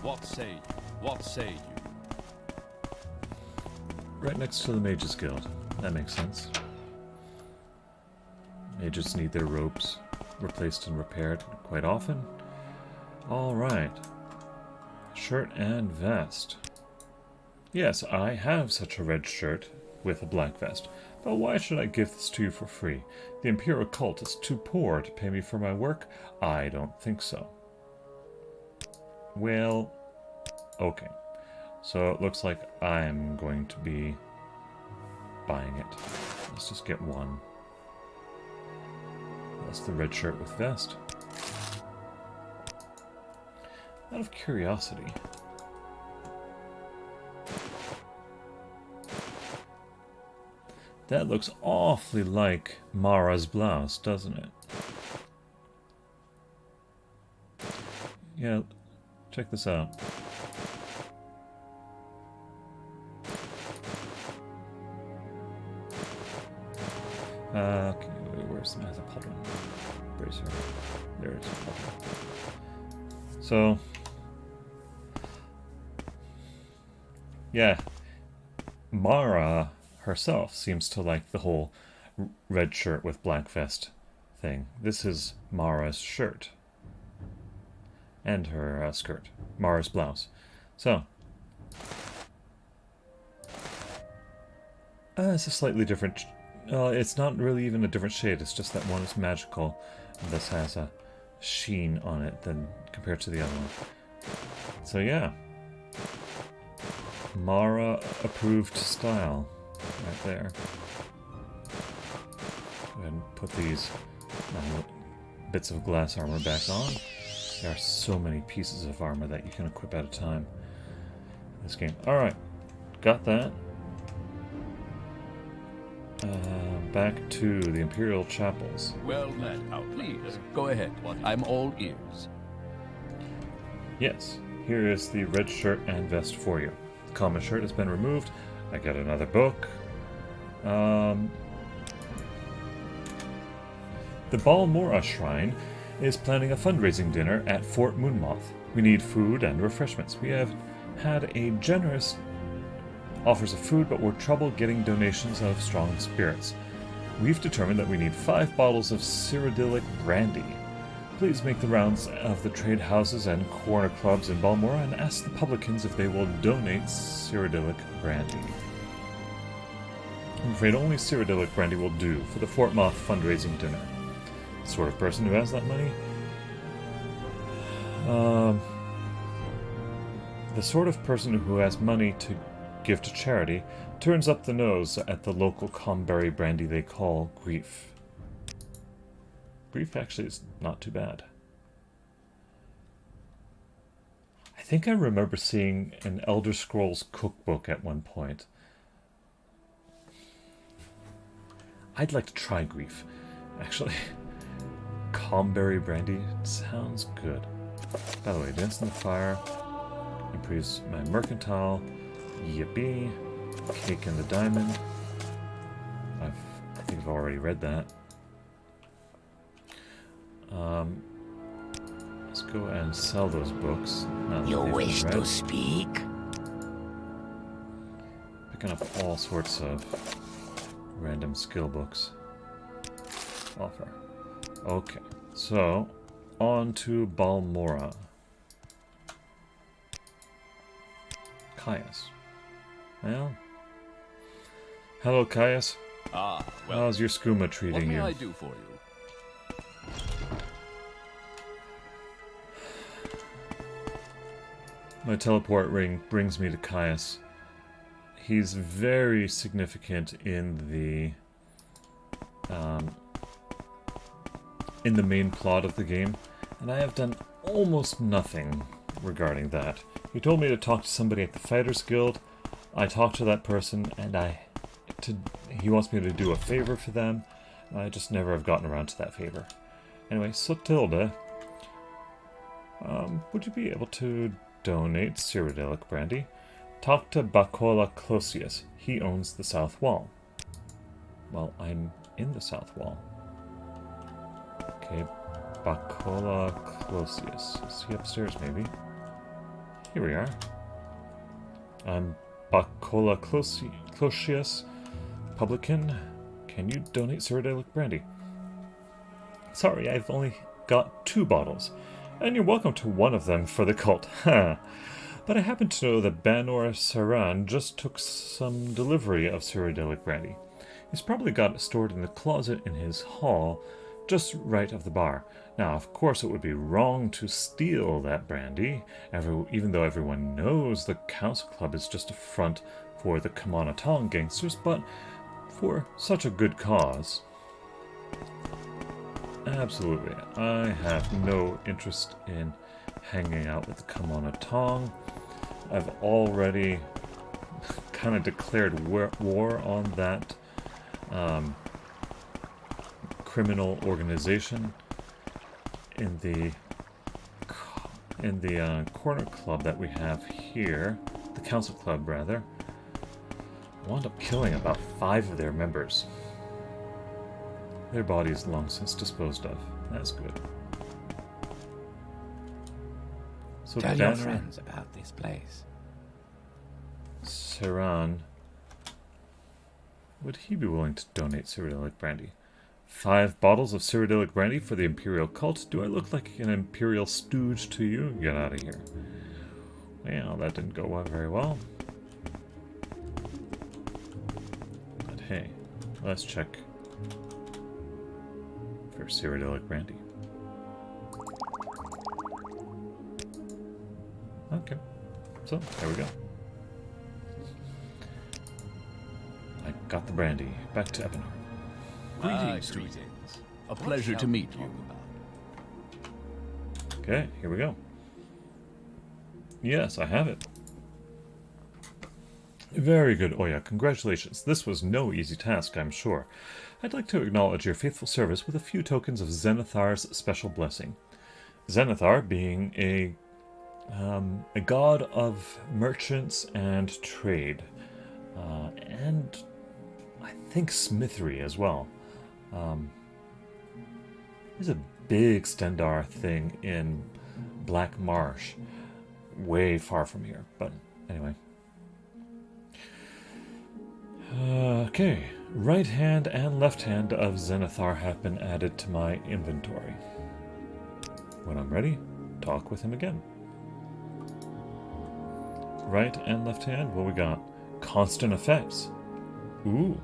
What say you? What say you? Right next to the Mages Guild. That makes sense. Mages need their robes replaced and repaired quite often. Alright. Shirt and vest. Yes, I have such a red shirt with a black vest, But why should I give this to you for free? The Imperial cult is too poor to pay me for my work? I don't think so. Well, okay. So it looks like I'm going to be buying it. Let's just get one. That's the red shirt with vest. Out of curiosity. That looks awfully like Mara's blouse, doesn't it? Yeah, check this out. Okay, where's the pauldron? Bracer. There's the pauldron. So, yeah, Mara herself seems to like the whole red shirt with black vest thing. This is Mara's shirt. And her skirt. Mara's blouse. So, it's a slightly different... it's not really even a different shade, it's just that one is magical, and this has a sheen on it than compared to the other one. So yeah. Mara approved style. Right there. Go ahead and put these bits of glass armor back on. There are so many pieces of armor that you can equip at a time in this game. Alright, got that. Back to the Imperial Chapels. Well met. Please, go ahead. I'm all ears. Yes, here is the red shirt and vest for you. The common shirt has been removed. I get another book. The Balmora Shrine is planning a fundraising dinner at Fort Moonmoth. We need food and refreshments. We have had a generous offers of food, but we're trouble getting donations of strong spirits. We've determined that we need 5 bottles of Cyrodiilic brandy. Please make the rounds of the trade houses and corner clubs in Balmora and ask the publicans if they will donate Cyrodiilic brandy. I'm afraid only Cyrodiilic brandy will do for the Fort Moth fundraising dinner. The sort of person who has that money? The sort of person who has money to give to charity turns up the nose at the local Comberry brandy they call Grief. Grief actually is not too bad. I think I remember seeing an Elder Scrolls cookbook at one point. I'd like to try Grief, actually. Comberry brandy sounds good. By the way, Dance in the Fire improves my mercantile. Yippee. Cake and the Diamond. I think I've already read that. Let's go and sell those books. You wish to speak? Picking up all sorts of random skill books. Offer. Okay, so on to Balmora. Caius. Well, hello, Caius. Well. How's your skooma treating you? What may I do for you? My teleport ring brings me to Caius. He's very significant in the main plot of the game, and I have done almost nothing regarding that. He told me to talk to somebody at the Fighters Guild. I talked to that person, and he wants me to do a favor for them. I just never have gotten around to that favor. Anyway, Sotilda, would you be able to donate Cyrodiilic brandy? Talk to Bacola Closius. He owns the South Wall. Well, I'm in the South Wall. Okay, Bacola Closius. Is he upstairs, maybe? Here we are. I'm Bacola Closius, publican. Can you donate Cyrodiilic brandy? Sorry, I've only got 2 bottles, and you're welcome to one of them for the cult. Huh. But I happen to know that Banor Saran just took some delivery of Cyrodiilic brandy. He's probably got it stored in the closet in his hall, just right of the bar. Now, of course, it would be wrong to steal that brandy, even though everyone knows the Council Club is just a front for the Kamanatong gangsters, but for such a good cause. Absolutely. I have no interest in hanging out with the Kamanatong. I've already kind of declared war on that criminal organization in the corner club that we have here, the Council Club rather. I wound up killing about 5 of their members. Their bodies long since disposed of. That's good. So Tell your friends about this place. Saran, would he be willing to donate Cyrodiilic brandy? 5 bottles of Cyrodiilic brandy for the Imperial cult? Do I look like an Imperial stooge to you? Get out of here. Well, that didn't go very well. But hey, let's check for Cyrodiilic brandy. Okay, so there we go. I got the brandy. Back to Epenor. Greetings. A pleasure to meet you. Okay, here we go. Yes, I have it. Very good, Oya. Congratulations. This was no easy task, I'm sure. I'd like to acknowledge your faithful service with a few tokens of Zenithar's special blessing. Zenithar being a god of merchants and trade, and I think smithery as well. There's a big Stendar thing in Black Marsh, way far from here, but anyway. Okay, right hand and left hand of Zenithar have been added to my inventory. When I'm ready, talk with him again. Right and left hand, what we got? Constant effects. Ooh.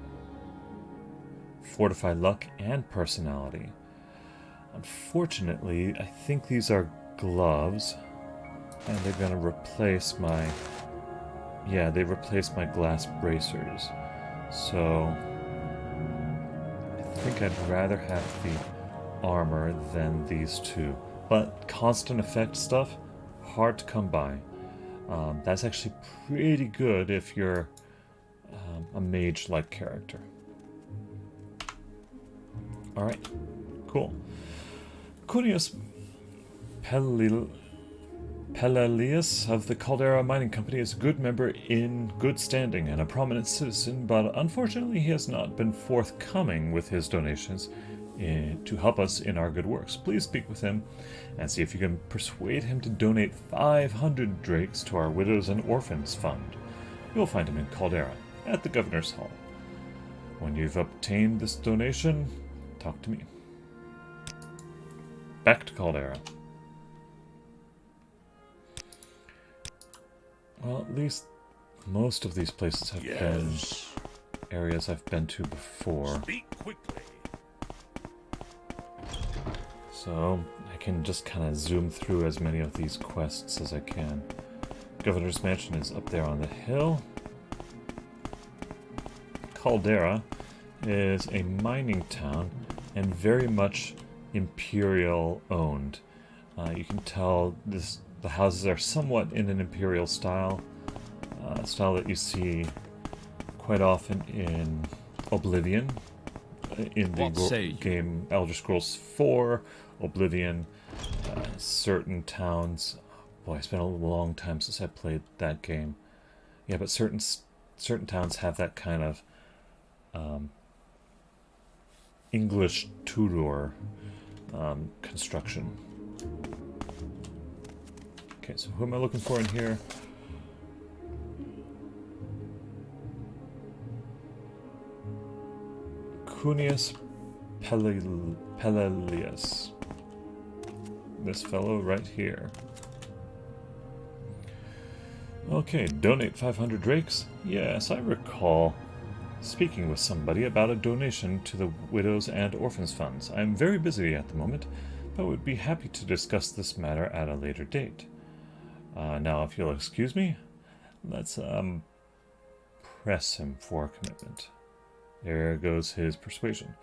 Fortify luck and personality. Unfortunately, I think these are gloves, and they're going to replace my... Yeah, they replace my glass bracers. So, I think I'd rather have the armor than these two. But constant effect stuff, hard to come by. That's actually pretty good if you're a mage-like character. Alright, cool. Cunius Pelelius of the Caldera Mining Company is a good member in good standing and a prominent citizen, but unfortunately he has not been forthcoming with his donations to help us in our good works. Please speak with him and see if you can persuade him to donate 500 drakes to our Widows and Orphans Fund. You'll find him in Caldera, at the Governor's Hall. When you've obtained this donation, talk to me. Back to Caldera. Well, at least most of these places have been areas I've been to before. Speak quickly. So I can just kind of zoom through as many of these quests as I can. Governor's Mansion is up there on the hill. Caldera is a mining town and very much Imperial owned. You can tell the houses are somewhat in an Imperial style, style that you see quite often in Oblivion, in the game Elder Scrolls 4, Oblivion, certain towns. Boy, it's been a long time since I played that game. Yeah, but certain towns have that kind of English Tudor construction. Okay, so who am I looking for in here? Cunius Pelelius. This fellow right here. Okay, donate 500 drakes? Yes, I recall. speaking with somebody about a donation to the Widows and Orphans Funds. I am very busy at the moment, but would be happy to discuss this matter at a later date. Now, if you'll excuse me, let's press him for commitment. There goes his persuasion.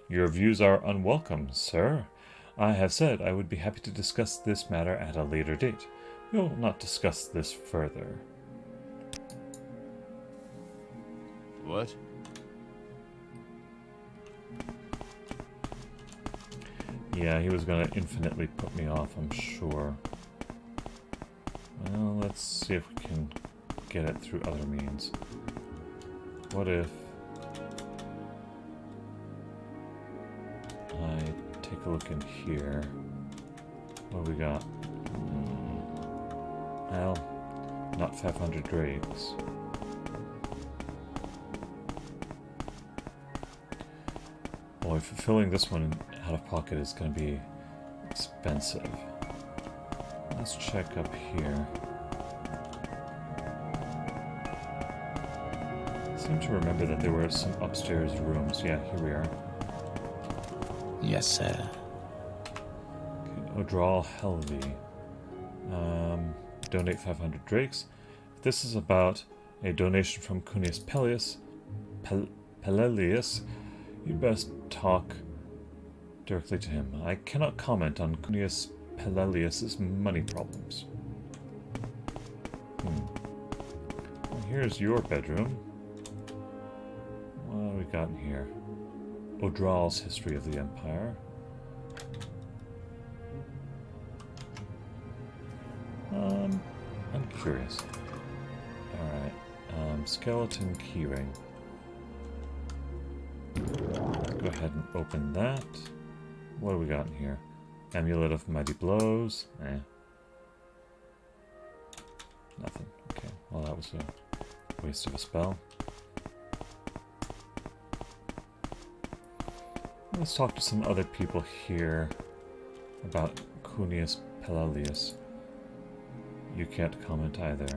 Your views are unwelcome, sir. I have said I would be happy to discuss this matter at a later date. We will not discuss this further. What? Yeah, he was going to infinitely put me off, I'm sure. Well, let's see if we can get it through other means. What if I take a look in here? What do we got? Well, not 500 drakes. Boy, fulfilling this one out of pocket is going to be expensive. Let's check up here. I seem to remember that there were some upstairs rooms. Yeah, here we are. Yes, sir. Okay, Odral Helvey. Donate 500 drakes. If this is about a donation from Cunius Pelelius, you'd best talk directly to him. I cannot comment on Cunius Pelelius's money problems. Well, here's your bedroom. What have we got in here? Odral's History of the Empire. I'm curious. Alright. Skeleton keyring. Go ahead and open that. What do we got in here? Amulet of Mighty Blows. Nothing. Okay. Well, that was a waste of a spell. Let's talk to some other people here about Cunius Pelelius. You can't comment either.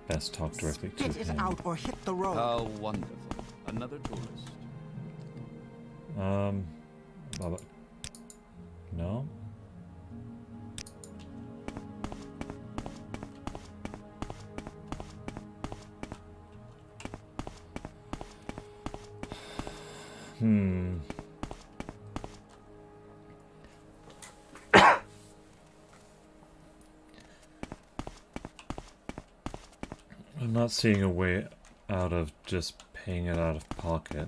Best talk directly to Spit it him. out or hit the road. How wonderful. Another tourist. Baba. No? I'm not seeing a way out of just paying it out of pocket.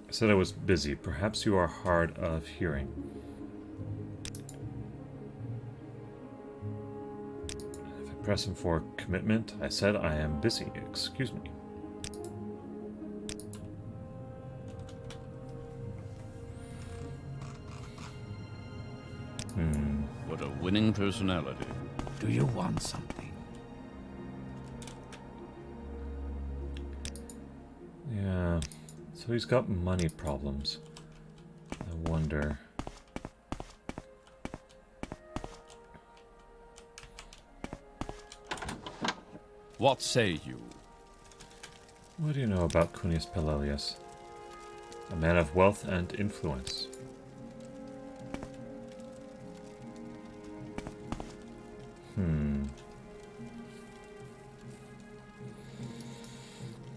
I said I was busy. Perhaps you are hard of hearing. If I press him for commitment, I said I am busy. Excuse me. What a winning personality. Do you want something? Yeah. So he's got money problems. I wonder. What say you? What do you know about Cunius Pelelius? A man of wealth and influence.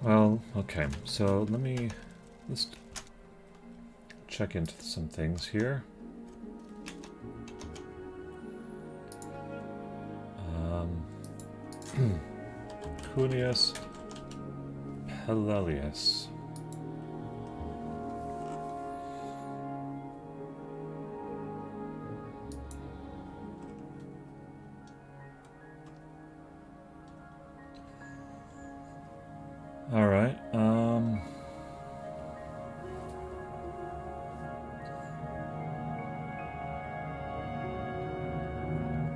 Well, okay, so let's check into some things here. Cunius Pelelius. All right.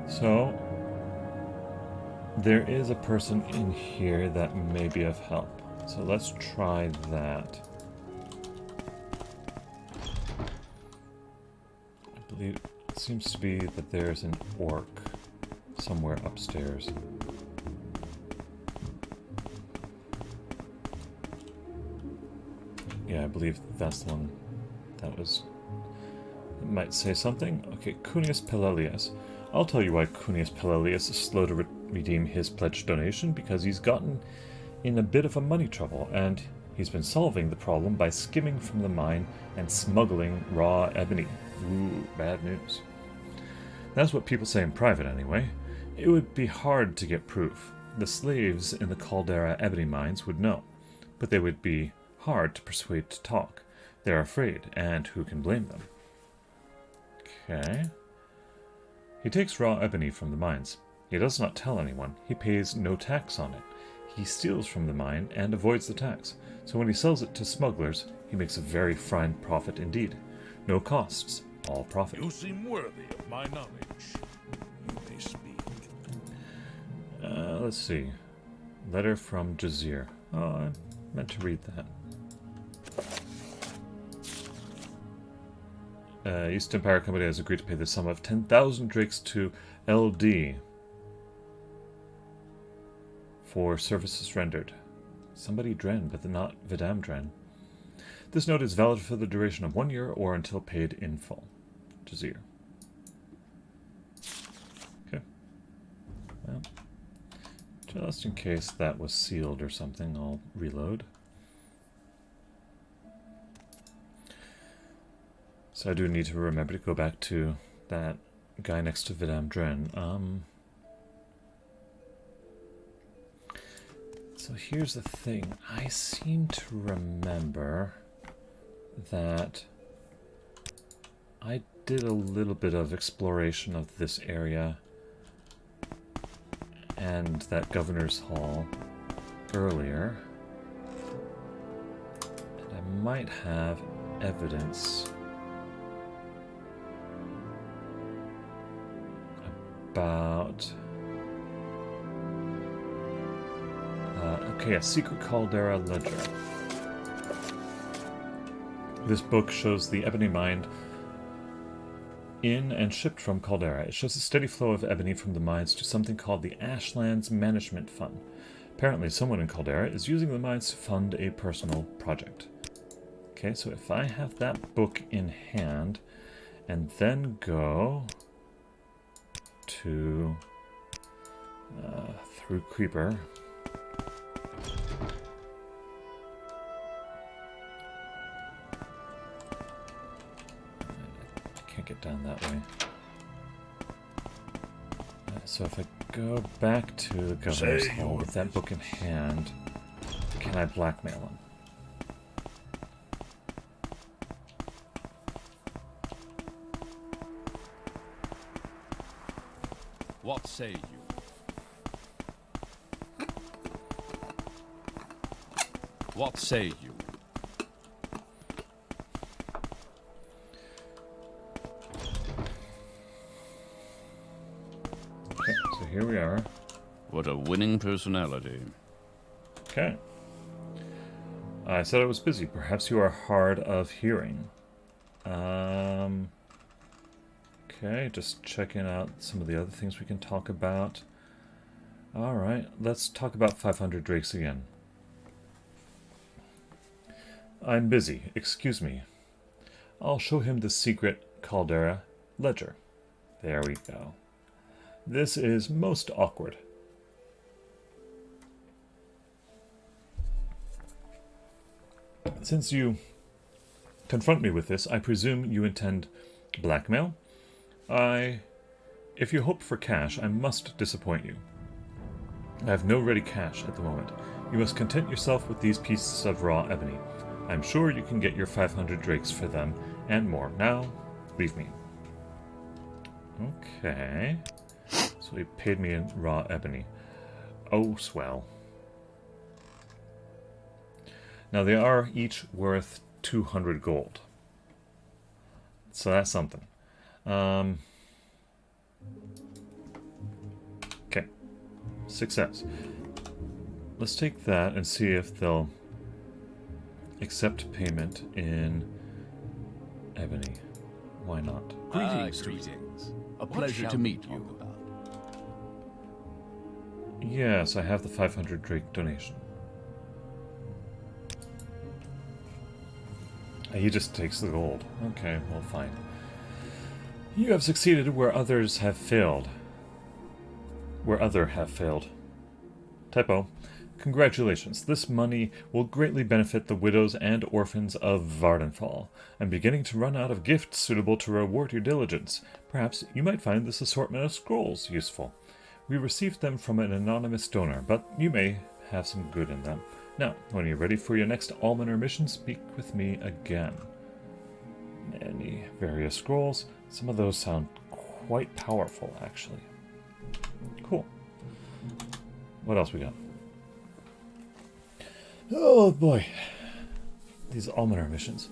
So there is a person in here that may be of help. So let's try that. I believe it seems to be that there's an orc somewhere upstairs. Yeah, I believe that's the one that was... It might say something. Okay, Cunius Pelelius. I'll tell you why Cunius Pelelius is slow to redeem his pledged donation, because he's gotten in a bit of a money trouble, and he's been solving the problem by skimming from the mine and smuggling raw ebony. Ooh, bad news. That's what people say in private, anyway. It would be hard to get proof. The slaves in the Caldera ebony mines would know, but they would be hard to persuade to talk. They're afraid, and who can blame them? Okay. He takes raw ebony from the mines. He does not tell anyone. He pays no tax on it. He steals from the mine and avoids the tax. So when he sells it to smugglers, he makes a very fine profit indeed. No costs, all profit. You seem worthy of my knowledge. You may speak. Let's see. Letter from Jazir. Oh, I meant to read that. East Empire Company has agreed to pay the sum of 10,000 drakes to LD for services rendered. Somebody Dren, but not Vidam Dren. This note is valid for the duration of 1 year or until paid in full. Jazir. Okay. Well, just in case that was sealed or something, I'll reload. So I do need to remember to go back to that guy next to Vidam Dren. So here's the thing. I seem to remember that I did a little bit of exploration of this area and that Governor's Hall earlier. And I might have evidence about... okay, a secret Caldera ledger. This book shows the ebony mine in and shipped from Caldera. It shows a steady flow of ebony from the mines to something called the Ashlands Management Fund. Apparently someone in Caldera is using the mines to fund a personal project. Okay, so if I have that book in hand and then go to through Creeper, I can't get down that way. So if I go back to the Governor's Hall with that book in hand, can I blackmail him? What say you? What say you? Okay, so here we are. What a winning personality. Okay. I said I was busy. Perhaps you are hard of hearing. Okay, just checking out some of the other things we can talk about. Alright, let's talk about 500 drakes again. I'm busy, excuse me. I'll show him the secret Caldera ledger. There we go. This is most awkward. Since you confront me with this, I presume you intend blackmail? If you hope for cash, I must disappoint you. I have no ready cash at the moment. You must content yourself with these pieces of raw ebony. I'm sure you can get your 500 drakes for them, and more. Now, leave me. Okay. So he paid me in raw ebony. Oh, swell. Now, they are each worth 200 gold. So that's something. Okay. Success. Let's take that and see if they'll accept payment in ebony. Why not? Greetings. A pleasure to meet you. Yes, I have the 500 Drake donation. He just takes the gold. Okay, well, fine. You have succeeded where others have failed. Where other have failed. Typo. Congratulations. This money will greatly benefit the widows and orphans of Vardenfall. I'm beginning to run out of gifts suitable to reward your diligence. Perhaps you might find this assortment of scrolls useful. We received them from an anonymous donor, but you may have some good in them. Now, when you're ready for your next Almoner mission, speak with me again. Any various scrolls. Some of those sound quite powerful, actually. Cool. What else we got? Oh boy. These Almoner missions.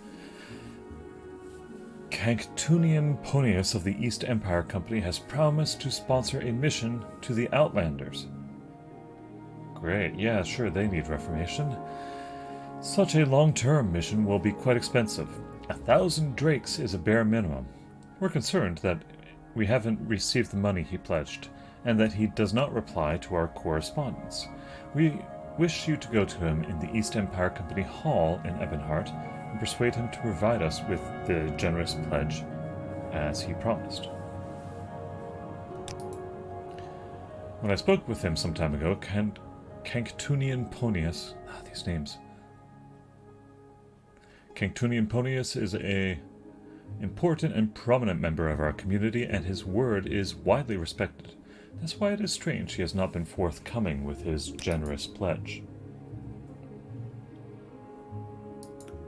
Canctunian Ponius of the East Empire Company has promised to sponsor a mission to the Outlanders. Great, yeah, sure, they need reformation. Such a long-term mission will be quite expensive. 1,000 drakes is a bare minimum. We're concerned that we haven't received the money he pledged, and that he does not reply to our correspondence. We wish you to go to him in the East Empire Company Hall in Ebonheart and persuade him to provide us with the generous pledge as he promised. When I spoke with him some time ago, Canctunian Ponius... these names. Canctunian Ponius is a important and prominent member of our community, and his word is widely respected. That's why it is strange he has not been forthcoming with his generous pledge.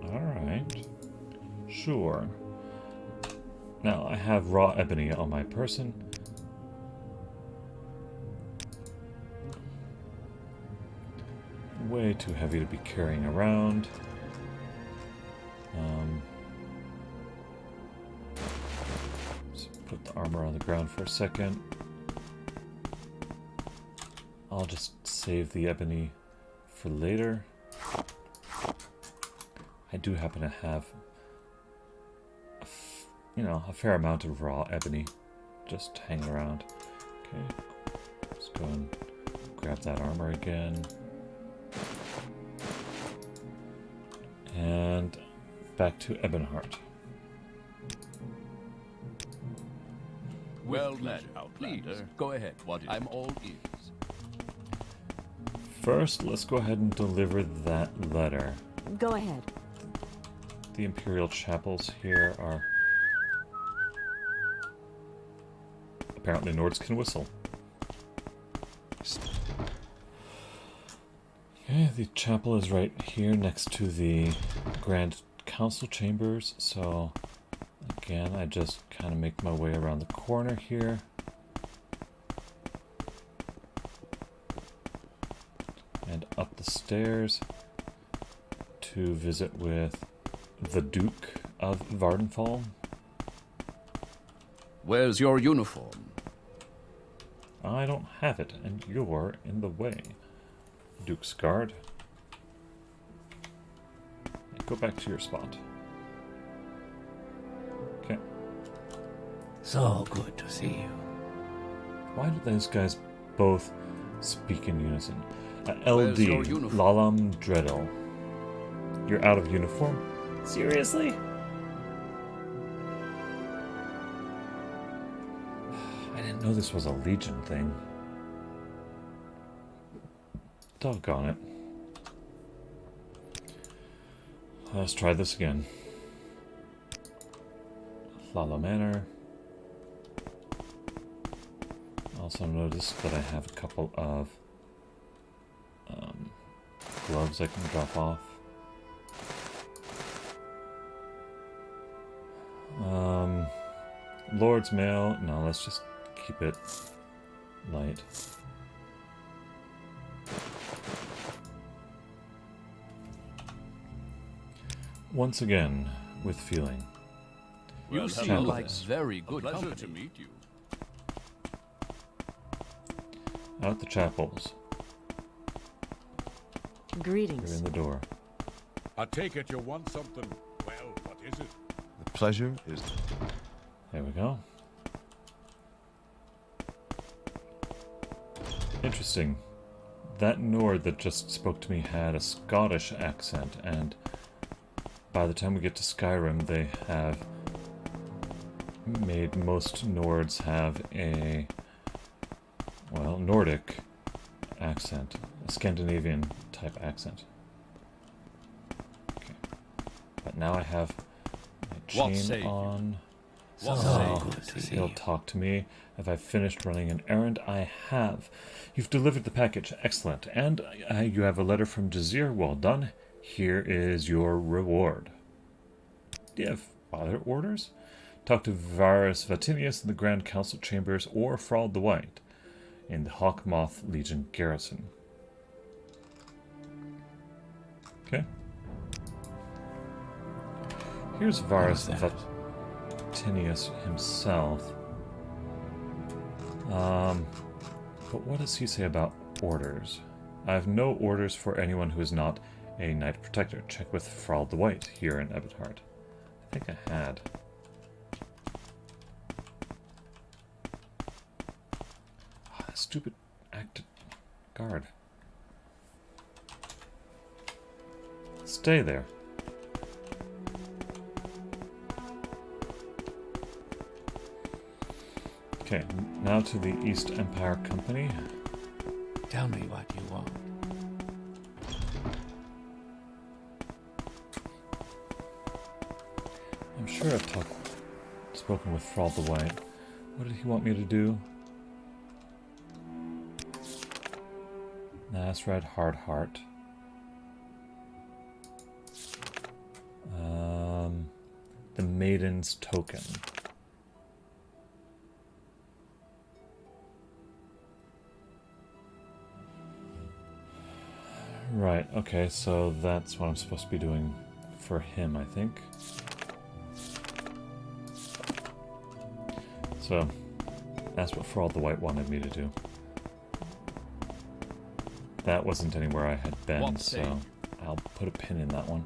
Alright. Sure. Now, I have raw ebony on my person. Way too heavy to be carrying around. Let's put the armor on the ground for a second. I'll just save the ebony for later. I do happen to have, a fair amount of raw ebony just hanging around. Okay, let's go and grab that armor again. And back to Ebonheart. Well met. Please, go ahead. I'm all ears. First, let's go ahead and deliver that letter. Go ahead. The Imperial Chapels here are... apparently Nords can whistle. Okay, the chapel is right here next to the Grand Council Chambers, so again, I just kind of make my way around the corner here. And up the stairs to visit with the Duke of Vardenfall. Where's your uniform? I don't have it, and you're in the way. Duke's Guard. Go back to your spot. Okay. So good to see you. Why do those guys both speak in unison? Where's LD, your uniform? Lalam Dreadel. You're out of uniform? Seriously? I didn't know this was a Legion thing. Doggone it. Let's try this again. Lala Manor. Also noticed that I have a couple of gloves I can drop off. Lord's Mail. No, let's just keep it light. Once again, with feeling. You seem hello like there. very good Pleasure company. to meet you. Out at the chapels. You're Greetings. in the door. I take it you want something. Well, what is it? The pleasure is... There we go. Interesting. that Nord that just spoke to me had a Scottish accent, and by the time we get to Skyrim, they have made most Nords have a, well, Nordic accent, a Scandinavian type accent. Okay. But now I have my chain on. So good to see He'll you. talk to me. Have I finished running an errand? I have. You've delivered the package. Excellent. And you have a letter from Jazir. Well done. Here is your reward. Do you have other orders? Talk to Varus Vatinius in the Grand Council Chambers or Fraud the White in the Hawkmoth Legion garrison. Okay. Here's Varus Vatinius himself. But what does he say about orders? I have no orders for anyone who is not a Knight Protector. Check with Fraud the White here in Ebithard. I think I had. Oh, that stupid guard. Stay there. Okay, now to the East Empire Company. Tell me what you want. I'm sure I've spoken with Fraud the White. What did he want me to do? Nasrad Hard Heart. The Maiden's Token. Right, okay, so that's what I'm supposed to be doing for him, I think. So, that's what Fraud the White wanted me to do. That wasn't anywhere I had been, so I'll put a pin in that one.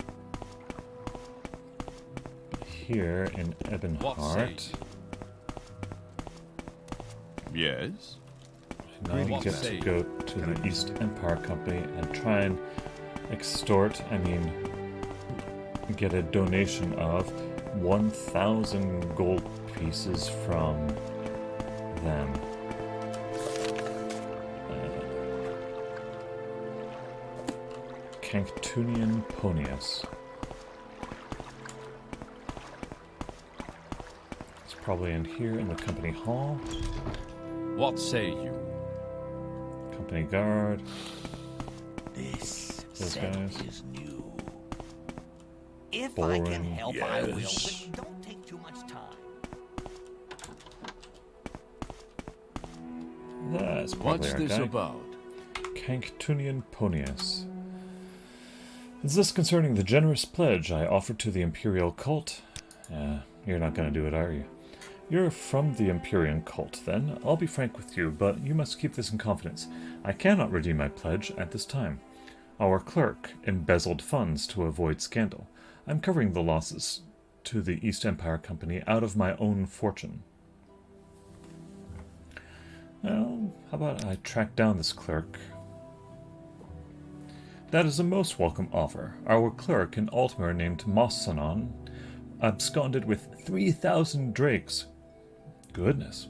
Here in Ebonheart. Yes? Now we get to go to the East Empire Company and try and get a donation of 1,000 gold pieces from them. Canctunian Ponius. It's probably in here in the company hall. What say you? Company guard. This Those set guys. is new. If Boring. I can help, I will. Yes. But don't take too much time. That's probably What's our this guy. about? Canctunian Ponius. Is this concerning the generous pledge I offered to the Imperial cult? You're not going to do it, are you? You're from the Empyrean cult, then. I'll be frank with you, but you must keep this in confidence. I cannot redeem my pledge at this time. Our clerk embezzled funds to avoid scandal. I'm covering the losses to the East Empire Company out of my own fortune. Well, how about I track down this clerk? That is a most welcome offer. Our clerk in Altmer named Mossanon absconded with 3,000 drakes. Goodness.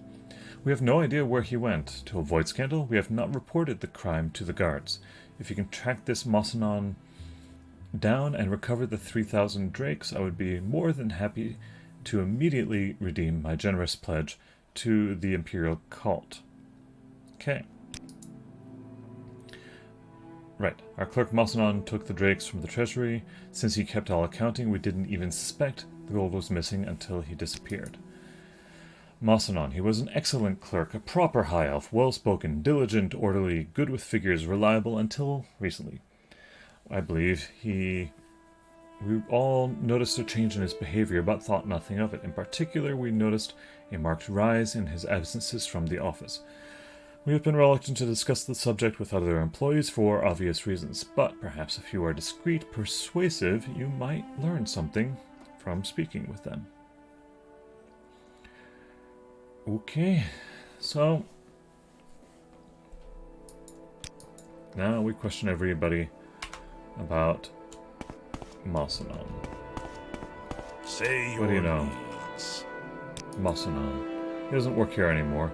We have no idea where he went. To avoid scandal, we have not reported the crime to the guards. If you can track this Mossanon down and recover the 3,000 drakes, I would be more than happy to immediately redeem my generous pledge to the Imperial cult. Okay. Right. Our clerk Mossanon took the drakes from the treasury. Since he kept all accounting, we didn't even suspect the gold was missing until he disappeared. Mossanon, he was an excellent clerk, a proper high elf, well-spoken, diligent, orderly, good with figures, reliable until recently. I believe we all noticed a change in his behavior, but thought nothing of it. In particular, we noticed a marked rise in his absences from the office. We have been reluctant to discuss the subject with other employees for obvious reasons, but perhaps if you are discreet, persuasive, you might learn something from speaking with them. Okay, so Now we question everybody about Masanon. Say What do you your know? needs. Masanon. He doesn't work here anymore,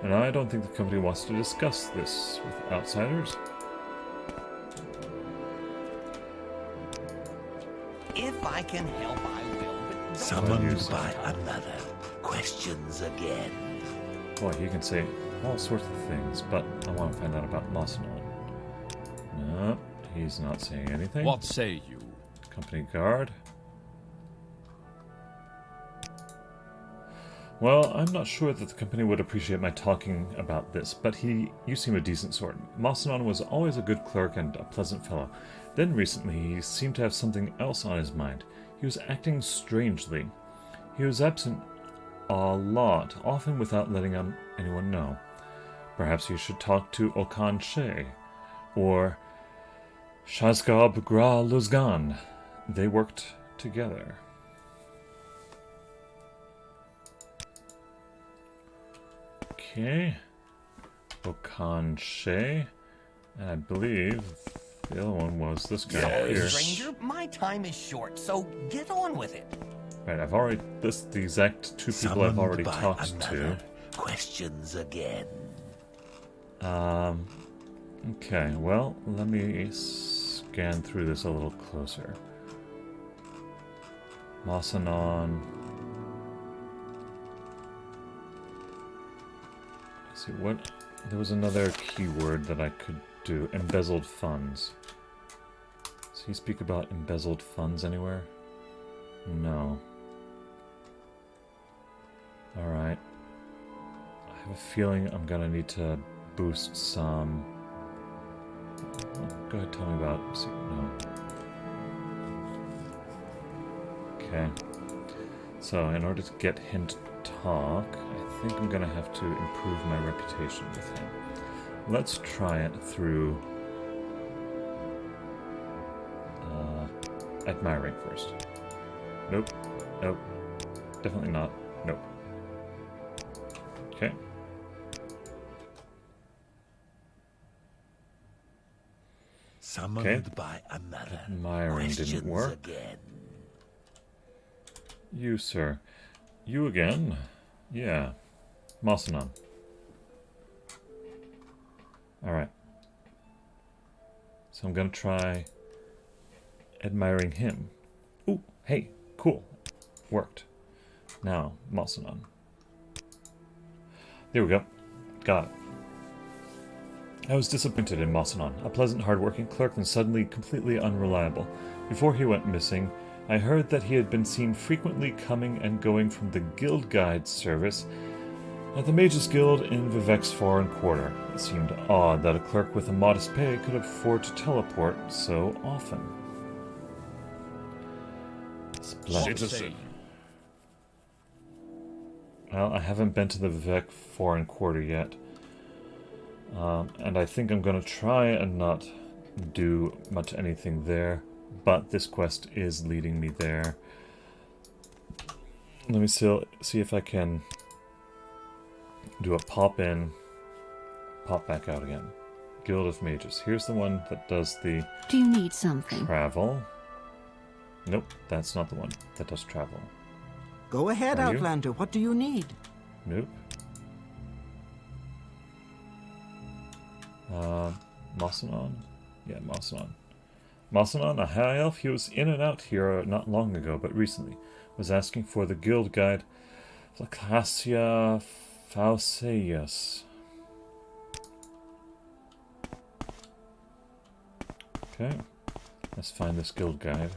and I don't think the company wants to discuss this with outsiders. If I can help, I will, but don't Summoned use by it. another. Questions again. Boy, he can say all sorts of things, but I want to find out about Masanon. No, he's not saying anything. What say you? Company guard. Well, I'm not sure that the company would appreciate my talking about this, but you seem a decent sort. Masanon was always a good clerk and a pleasant fellow. Then recently, he seemed to have something else on his mind. He was acting strangely. He was absent a lot, often without letting anyone know. Perhaps you should talk to Okan She, or Shazgab Gra Luzgan. They worked together. Okay. Okan She. And I believe the other one was this guy here. Stranger, my time is short, so get on with it. Right, I've already... This the exact two people I've already talked to. Questions again. Okay, well, let me scan through this a little closer. Masanon. Let's see, what... There was another keyword that I could do. Embezzled funds. Does he speak about embezzled funds anywhere? No. Alright. I have a feeling I'm gonna need to boost some... Go ahead, tell me about... No. Okay. So, in order to get him to talk, I think I'm gonna have to improve my reputation with him. Let's try it through... admiring first. Nope. Nope. Definitely not. Nope. Okay. Summoned by another. Admiring didn't work. Again. You, sir. You again? Yeah. Masanon. Alright. So I'm gonna try admiring him. Ooh, hey, cool. Worked. Now, Masanon. There we go. Got it. I was disappointed in Masanon, a pleasant, hard-working clerk, and suddenly completely unreliable. Before he went missing, I heard that he had been seen frequently coming and going from the Guild Guide service at the Mages Guild in Vivek's foreign quarter. It seemed odd that a clerk with a modest pay could afford to teleport so often. Splendid. Citizen. Well, I haven't been to the Vivek foreign quarter yet. And I think I'm going to try and not do much anything there. But this quest is leading me there. Let me still see if I can do a pop in, pop back out again. Guild of Mages. Here's the one that does the Do you need something? travel. Nope, that's not the one that does travel. Go ahead, Are you? Outlander. What do you need? Nope. Masanon? Yeah, Masanon. Masanon, a high elf, he was in and out here not long ago, but recently was asking for the guild guide Lacasia Fauseus. Okay, let's find this guild guide.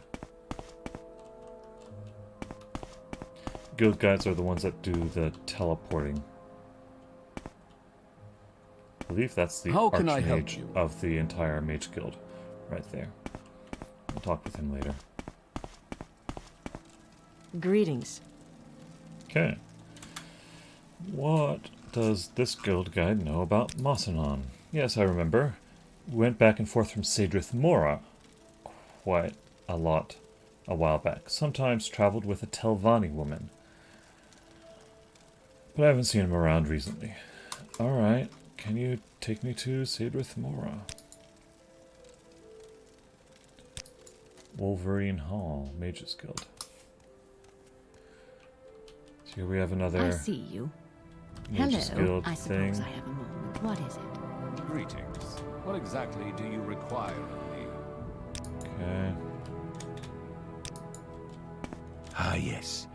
Guild guides are the ones that do the teleporting. I believe that's the How can I help Archmage you? of the entire Mage Guild, right there. I'll talk with him later. Greetings. Okay. What does this guild guide know about Masanon? Yes, I remember. We went back and forth from Sadrith Mora quite a lot a while back. Sometimes traveled with a Telvanni woman. But I haven't seen him around recently. Alright, can you take me to Sadrith Mora? Wolverine Hall, Mages Guild. So here we have another I see you. Mages Hello. Guild I thing. suppose I have a moment. What is it? Greetings. What exactly do you require of me? Okay. Ah, yes.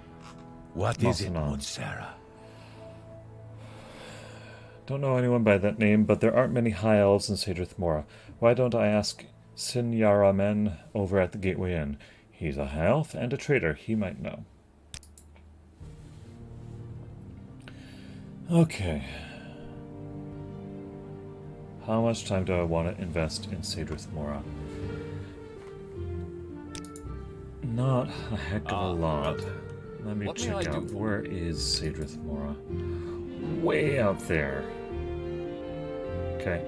What is it, Mosanon. good Sarah? Don't know anyone by that name, but there aren't many high elves in Sadrith Mora. Why don't I ask Sinyaramen over at the Gateway Inn? He's a high elf and a trader. He might know. Okay. How much time do I want to invest in Sadrith Mora? Not a heck of a lot. Let me What may check I do out. for Where is Sadrith Mora? Way out there. Okay.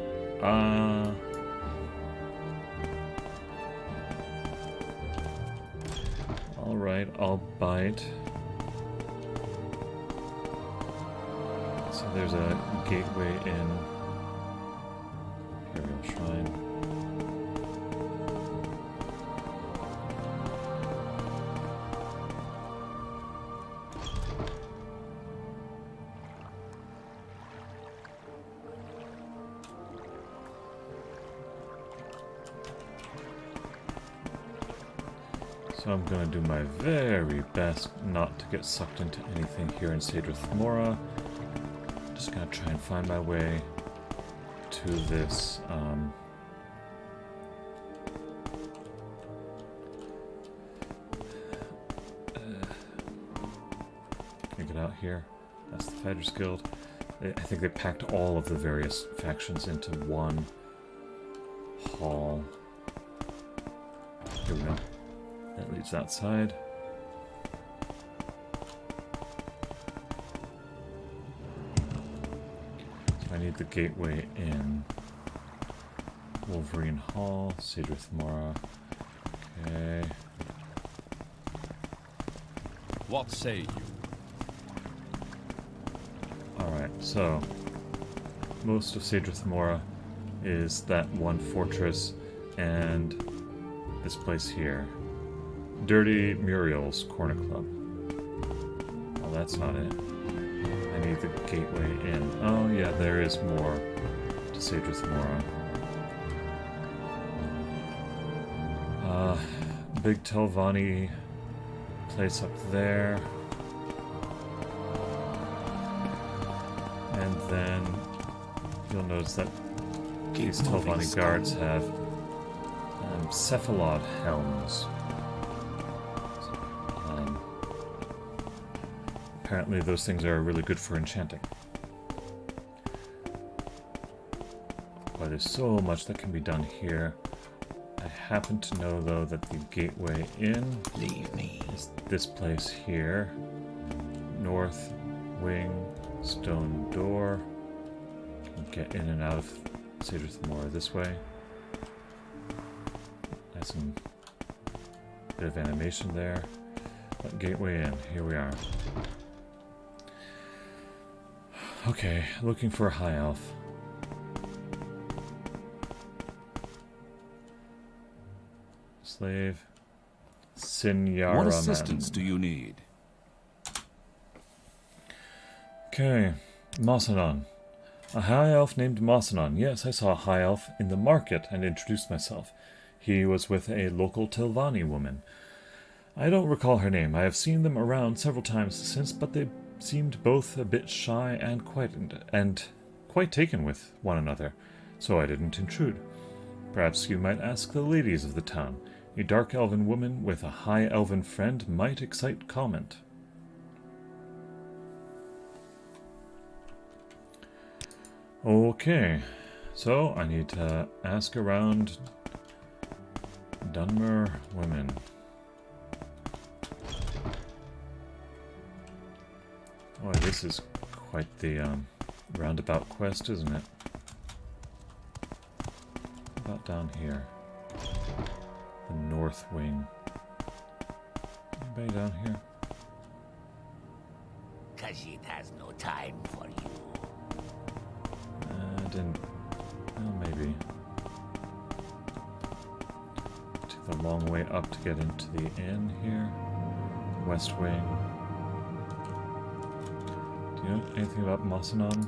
Alright, I'll bite. So there's a gateway in Imperial Shrine. So I'm going to do my very best not to get sucked into anything here in Sadrith Mora. Just going to try and find my way to this, can I get out here? That's the Fighters Guild. I think they packed all of the various factions into one hall. Here we go. That leads outside. So I need the gateway in Wolverine Hall, Sadrith Mora. Okay. What say you? Alright, so most of Sadrith Mora is that one fortress and this place here. Dirty Muriel's Corner Club. Well, that's not it. I need the gateway in. Oh, yeah, there is more to Sadrith Mora. Big Telvanni place up there. And then you'll notice that these Telvanni guards have cephalod helms. Apparently those things are really good for enchanting. But there's so much that can be done here. I happen to know, though, that the gateway in is this place here. North wing, stone door. Can get in and out of Sadrith Mora this way. Nice and bit of animation there. But gateway in, here we are. Okay, looking for a high elf. Slave. Sinyaraman. What assistance do you need? Okay, Mosanon. A high elf named Mosanon. Yes, I saw a high elf in the market and introduced myself. He was with a local Telvanni woman. I don't recall her name. I have seen them around several times since, but they seemed both a bit shy and quite taken with one another, so I didn't intrude. Perhaps you might ask the ladies of the town. A dark elven woman with a high elven friend might excite comment. Okay, so I need to ask around Dunmer women. Boy, this is quite the roundabout quest, isn't it? About down here. The north wing. Anybody down here? Khajiit has no time for you. Didn't... Well, maybe. To the long way up to get into the inn here. West Wing. Do you know anything about Masanon?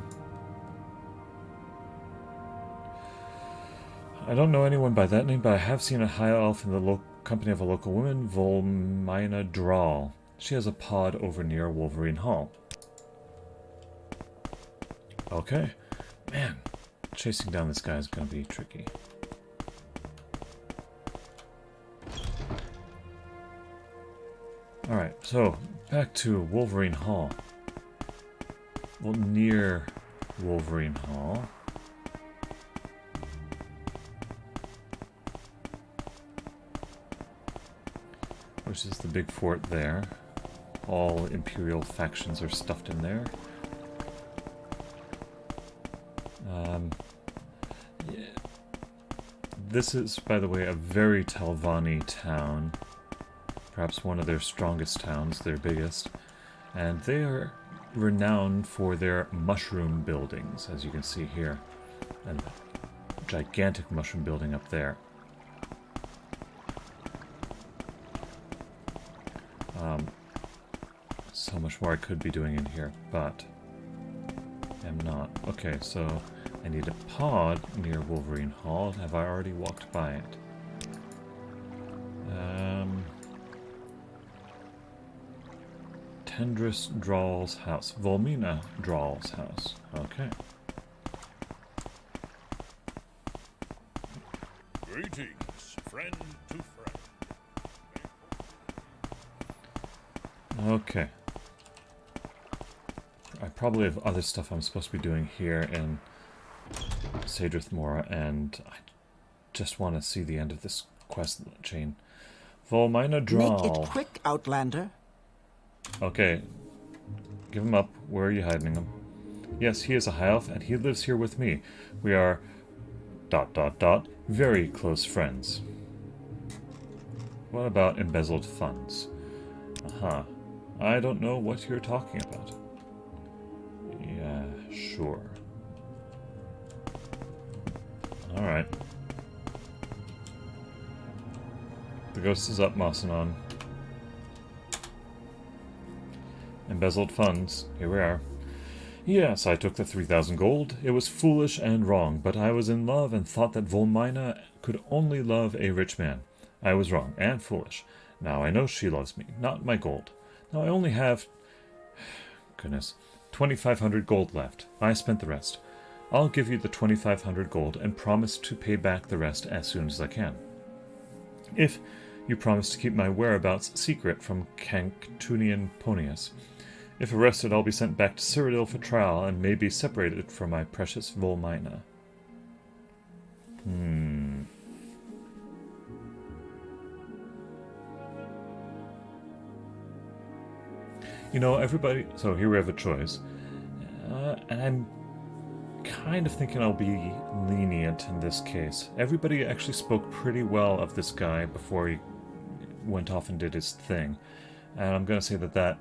I don't know anyone by that name, but I have seen a high elf in the company of a local woman, Volmina Drawl. She has a pod over near Wolverine Hall. Okay. Man, chasing down this guy is going to be tricky. Alright, so back to Wolverine Hall. Well, near Wolverine Hall. Which is the big fort there. All Imperial factions are stuffed in there. Yeah. This is, by the way, a very Telvanni town. Perhaps one of their strongest towns, their biggest. And they are renowned for their mushroom buildings, as you can see here. And a gigantic mushroom building up there. So much more I could be doing in here, but am not. Okay, so I need a pod near Wolverine Hall. Have I already walked by it? Tendris Drawl's house. Volmina Drawl's house. Okay. Greetings, friend to friend. Okay. I probably have other stuff I'm supposed to be doing here in Sadrith Mora, and I just want to see the end of this quest chain. Volmina Drawl. Make it quick, Outlander. Okay. Give him up. Where are you hiding him? Yes, he is a high elf, and he lives here with me. We are... ... very close friends. What about embezzled funds? Aha. I don't know what you're talking about. Yeah, sure. Alright. The ghost is up, Masanon. Embezzled funds. Here we are. Yes, I took the 3,000 gold. It was foolish and wrong, but I was in love and thought that Volmina could only love a rich man. I was wrong and foolish. Now I know she loves me, not my gold. Now I only have... goodness... 2,500 gold left. I spent the rest. I'll give you the 2,500 gold and promise to pay back the rest as soon as I can. If you promise to keep my whereabouts secret from Canctunian Ponius. If arrested, I'll be sent back to Cyrodiil for trial and may be separated from my precious Volmina. You know, everybody... So here we have a choice. And I'm kind of thinking I'll be lenient in this case. Everybody actually spoke pretty well of this guy before he went off and did his thing. And I'm going to say that that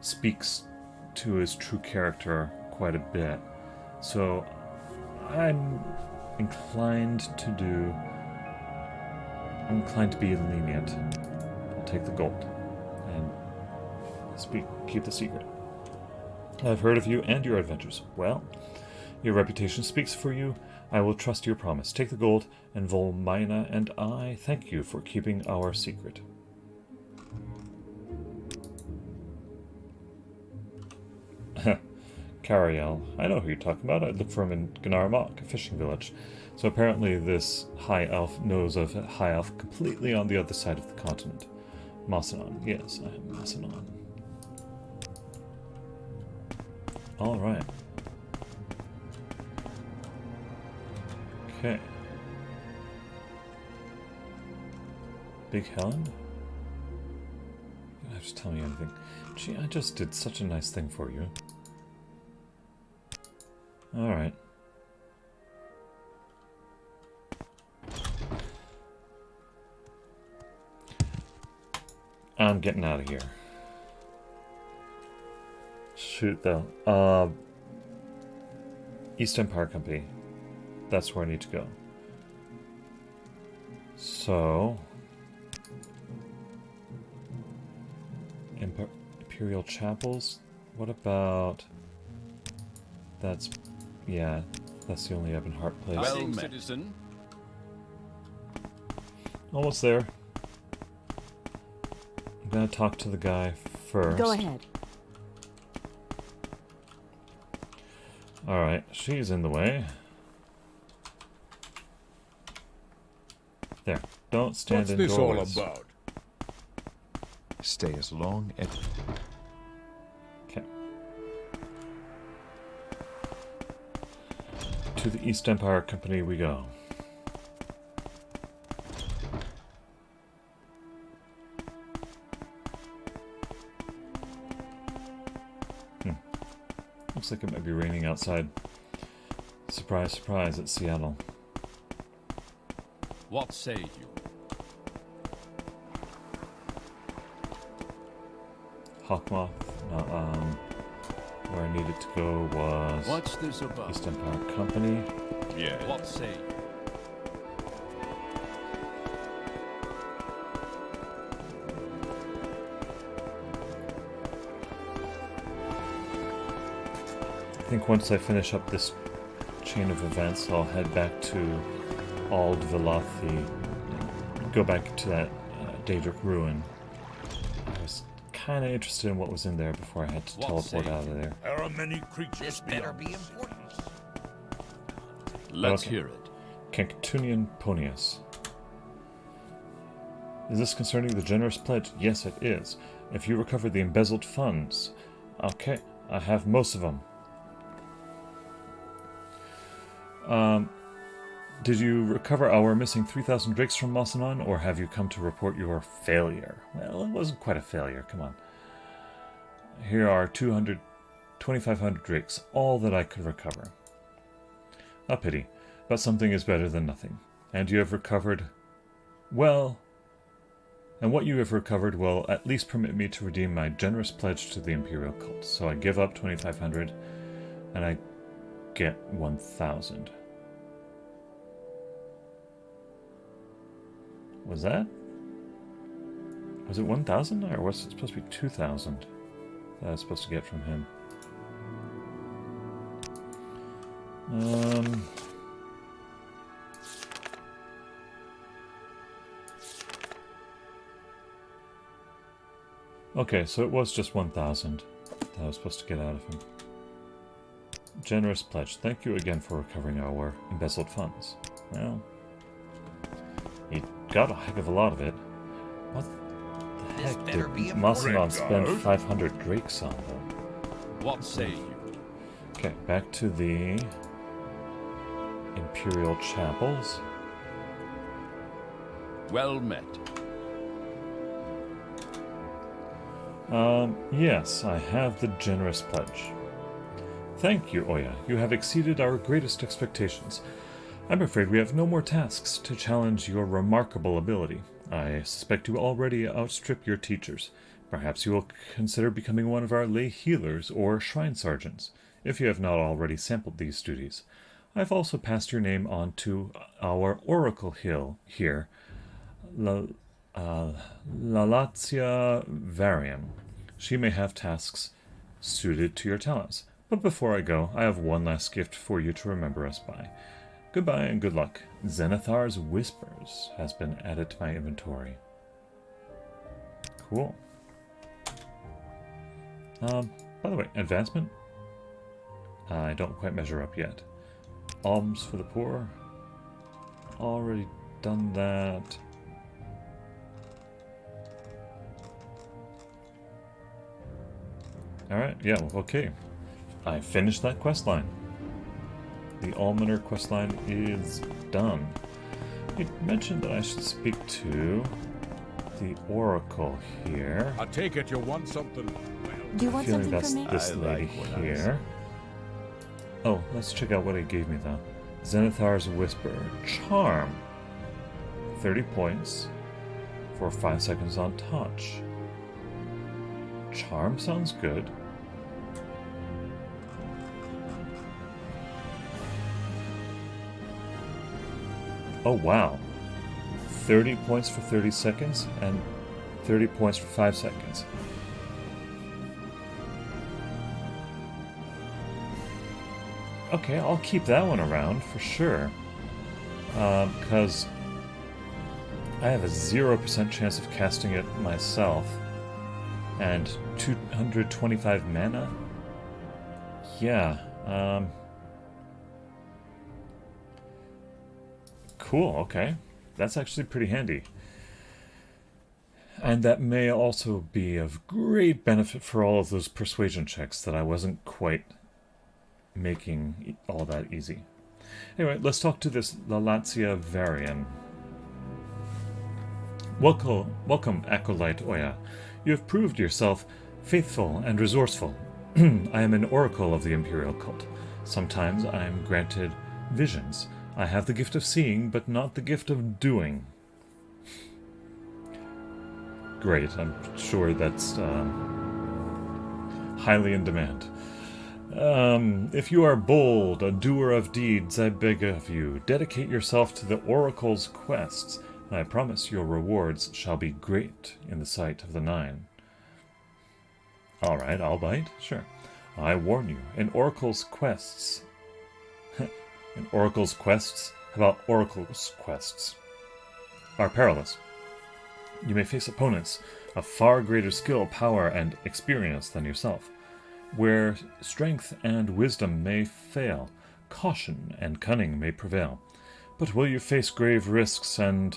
speaks to his true character quite a bit. So I'm inclined to be lenient. I'll take the gold and keep the secret. I've heard of you and your adventures. Well, your reputation speaks for you. I will trust your promise. Take the gold, and Volmina and I thank you for keeping our secret. Cariel. I know who you're talking about. I looked for him in Gnarmok, a fishing village. So apparently this high elf knows of a high elf completely on the other side of the continent. Masanon. Yes, I am Masanon. Alright. Okay. Big Helen? You don't have to tell me anything. Gee, I just did such a nice thing for you. Alright. I'm getting out of here. Shoot, though. East Empire Company. That's where I need to go. So... Imperial Chapels. What about... That's... Yeah, that's the only Ebonheart place. Well, citizen. Almost there. I'm gonna talk to the guy first. Go ahead. Alright, she's in the way. There. Don't stand What's in this all doorways. about? Stay as long as... Okay. To the East Empire Company we go. Looks like it might be raining outside. Surprise, surprise, it's Seattle. What say you? Hawkmoth. No, where I needed to go was... What's this about? East Empire Company. Yeah. What say you? I think once I finish up this chain of events, I'll head back to Ald Vilathi, go back to that Daedric ruin. I was kind of interested in what was in there before I had to teleport out of there. There are many creatures. This better be important. Let's Okay. hear it. Canctunian Ponius. Is this concerning the generous pledge? Yes, it is. If you recover the embezzled funds. Okay, I have most of them. Did you recover our missing 3,000 drakes from Mosanon, or have you come to report your failure? Well, it wasn't quite a failure, come on. Here are 2,500 drakes, all that I could recover. A pity, but something is better than nothing. And you have recovered... Well... And what you have recovered will at least permit me to redeem my generous pledge to the Imperial cult. So I give up 2,500, and I get 1,000. Was that? Was it 1,000, or was it supposed to be 2,000 that I was supposed to get from him? Okay, so it was just 1,000 that I was supposed to get out of him. Generous pledge. Thank you again for recovering our embezzled funds. Well, he got a heck of a lot of it. What the heck did Mosanon spend 500 drakes on, though? What say you? Okay, back to the Imperial Chapels. Well met. Yes, I have the generous pledge. Thank you, Oya. You have exceeded our greatest expectations. I'm afraid we have no more tasks to challenge your remarkable ability. I suspect you already outstrip your teachers. Perhaps you will consider becoming one of our lay healers or shrine sergeants, if you have not already sampled these duties. I've also passed your name on to our Oracle Hill here, Lalatia Varium. She may have tasks suited to your talents. But before I go, I have one last gift for you to remember us by. Goodbye and good luck. Zenithar's Whispers has been added to my inventory. Cool. By the way, advancement? I don't quite measure up yet. Alms for the poor? Already done that. Alright, yeah, okay. I finished that questline. The Almoner questline is done. It mentioned that I should speak to the Oracle here. I take it you want something. Do you want Feeling something that's from me? this lady here. Oh, let's check out what it gave me though. Zenithar's Whisper. Charm. 30 points for 5 seconds on touch. Charm sounds good. Oh wow. 30 points for 30 seconds and 30 points for 5 seconds. Okay, I'll keep that one around for sure. Because I have a 0% chance of casting it myself. And 225 mana? Yeah, cool, okay. That's actually pretty handy. And that may also be of great benefit for all of those persuasion checks that I wasn't quite making all that easy. Anyway, let's talk to this Lalatia Varian. Welcome, Acolyte Oya. You have proved yourself faithful and resourceful. I am an oracle of the Imperial cult. Sometimes I am granted visions. I have the gift of seeing, but not the gift of doing. Great, I'm sure that's highly in demand. If you are bold, a doer of deeds, I beg of you, dedicate yourself to the Oracle's quests, and I promise your rewards shall be great in the sight of the Nine. Alright, I'll bite, sure. I warn you, in Oracle's quests... in Oracle's quests? How about Oracle's quests? Are perilous. You may face opponents of far greater skill, power, and experience than yourself. Where strength and wisdom may fail, caution and cunning may prevail. But you will face grave risks and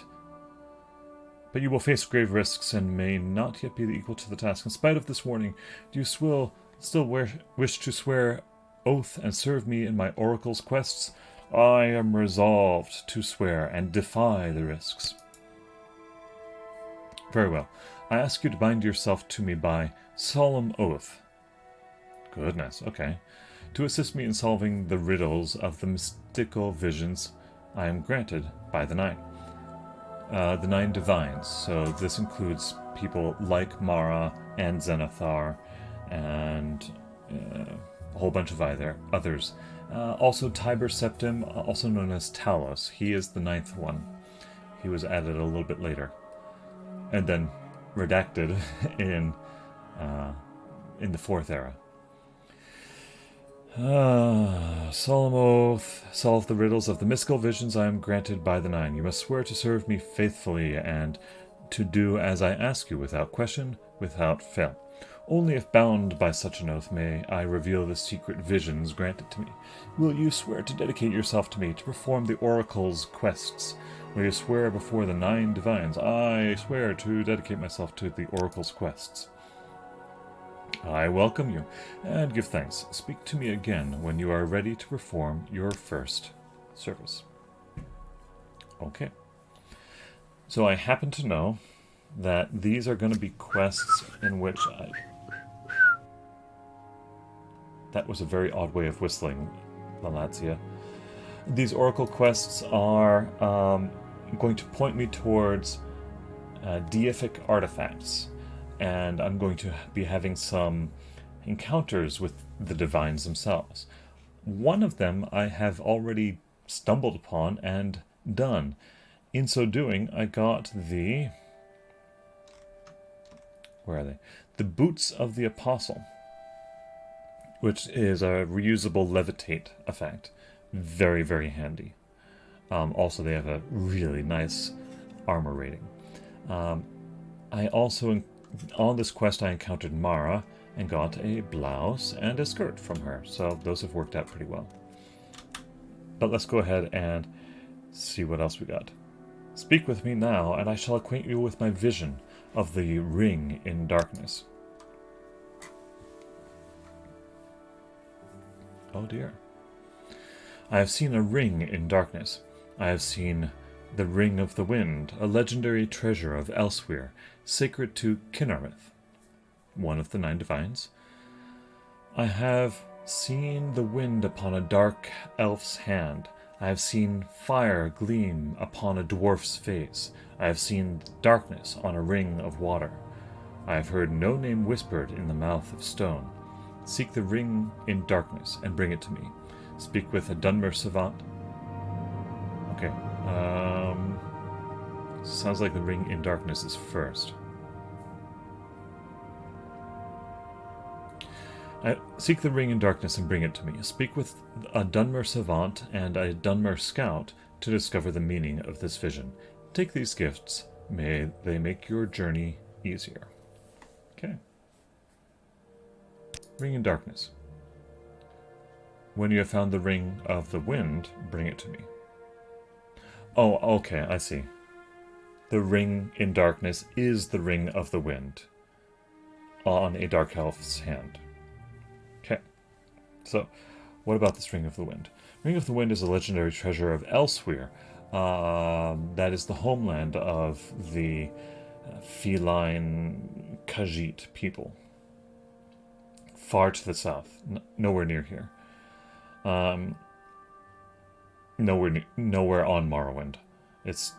may not yet be equal to the task. In spite of this warning, do you still wish to swear oath and serve me in my oracle's quests? I am resolved to swear and defy the risks. Very well. I ask you to bind yourself to me by solemn oath. Goodness, okay. To assist me in solving the riddles of the mystical visions I am granted by the Nine. The Nine Divines, so this includes people like Mara and Zenithar, and a whole bunch of others. Also Tiber Septim, also known as Talos. He is the 9th one. He was added a little bit later. And then redacted in the 4th era. Solemn oath, solve the riddles of the mystical visions I am granted by the Nine. You must swear to serve me faithfully and to do as I ask you without question, without fail. Only if bound by such an oath may I reveal the secret visions granted to me. Will you swear to dedicate yourself to me, to perform the oracle's quests? Will you swear before the 9 divines? I swear to dedicate myself to the oracle's quests. I welcome you, and give thanks. Speak to me again when you are ready to perform your first service. Okay. So I happen to know that these are going to be quests in which I... That was a very odd way of whistling, Lalatia. These oracle quests are going to point me towards deific artifacts. And I'm going to be having some encounters with the divines themselves. One of them I have already stumbled upon and done. In so doing, I got the... Where are they? The Boots of the Apostle, which is a reusable levitate effect. Very, very handy. Also, they have a really nice armor rating. I also... On this quest I encountered Mara and got a blouse and a skirt from her, so those have worked out pretty well. But let's go ahead and see what else we got. Speak with me now, and I shall acquaint you with my vision of the ring in darkness. Oh dear. I have seen a ring in darkness. I have seen the Ring of the Wind, a legendary treasure of Elsewhere, sacred to Kynareth, one of the 9 divines. I have seen the wind upon a dark elf's hand. I have seen fire gleam upon a dwarf's face. I have seen darkness on a ring of water. I have heard no name whispered in the mouth of stone. Seek the ring in darkness and bring it to me. Speak with a Dunmer savant. Okay. Sounds like the ring in darkness is first. Seek the ring in darkness and bring it to me. Speak with a Dunmer savant and a Dunmer scout to discover the meaning of this vision. Take these gifts. May they make your journey easier. Okay. Ring in darkness. When you have found the ring of the wind, bring it to me. Oh, okay, I see. The ring in darkness is the ring of the wind on a dark elf's hand. Okay. So, what about this ring of the wind? Ring of the wind is a legendary treasure of Elsewhere. That is the homeland of the feline Khajiit people. Far to the south. Nowhere near here. Nowhere on Morrowind. It's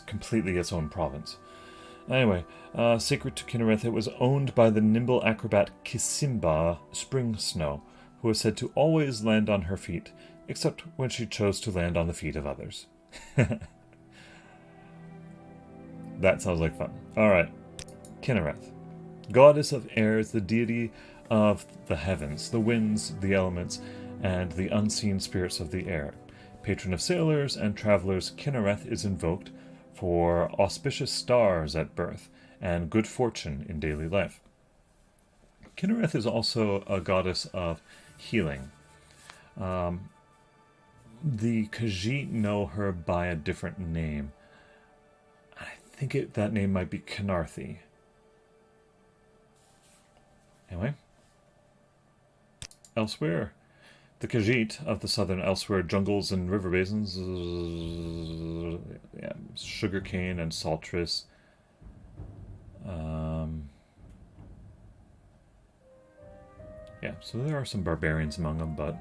completely its own province. Anyway, sacred to Kynareth, it was owned by the nimble acrobat Kisimba Spring Snow, who was said to always land on her feet, except when she chose to land on the feet of others. That sounds like fun. Alright, Kynareth. Goddess of airs, the deity of the heavens, the winds, the elements, and the unseen spirits of the air. Patron of sailors and travelers, Kynareth is invoked for auspicious stars at birth and good fortune in daily life. Kynareth is also a goddess of healing. The Khajiit know her by a different name. I think that name might be Kynarthi. Anyway. Elsewhere. The Khajiit of the southern Elsewhere jungles and river basins, sugarcane and saltris. Yeah, so there are some barbarians among them, but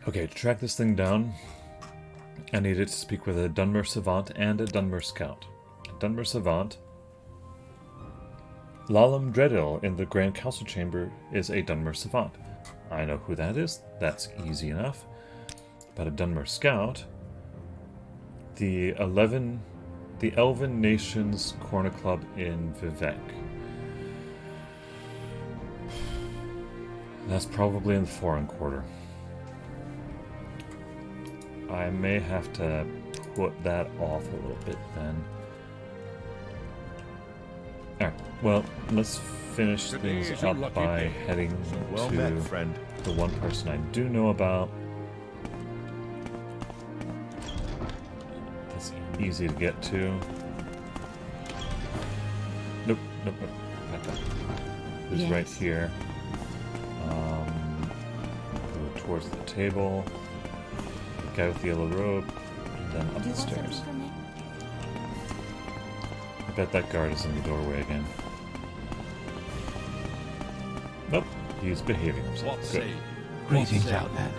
okay, to track this thing down, I needed to speak with a Dunmer savant and a Dunmer scout. A Dunmer savant. Lalam Dreadel in the Grand Council Chamber is a Dunmer savant. I know who that is. That's easy enough. But a Dunmer scout, the Elven Nations Corner Club in Vivek. That's probably in the Foreign Quarter. I may have to put that off a little bit then. Alright, well, let's finish things up by heading to the one person I do know about. That's easy to get to. Nope. Back up. Who's right here. Go towards the table. The guy with the yellow robe, and then up the stairs. I bet that guard is in the doorway again. Nope, he's behaving himself. Good. Greetings, Outlander.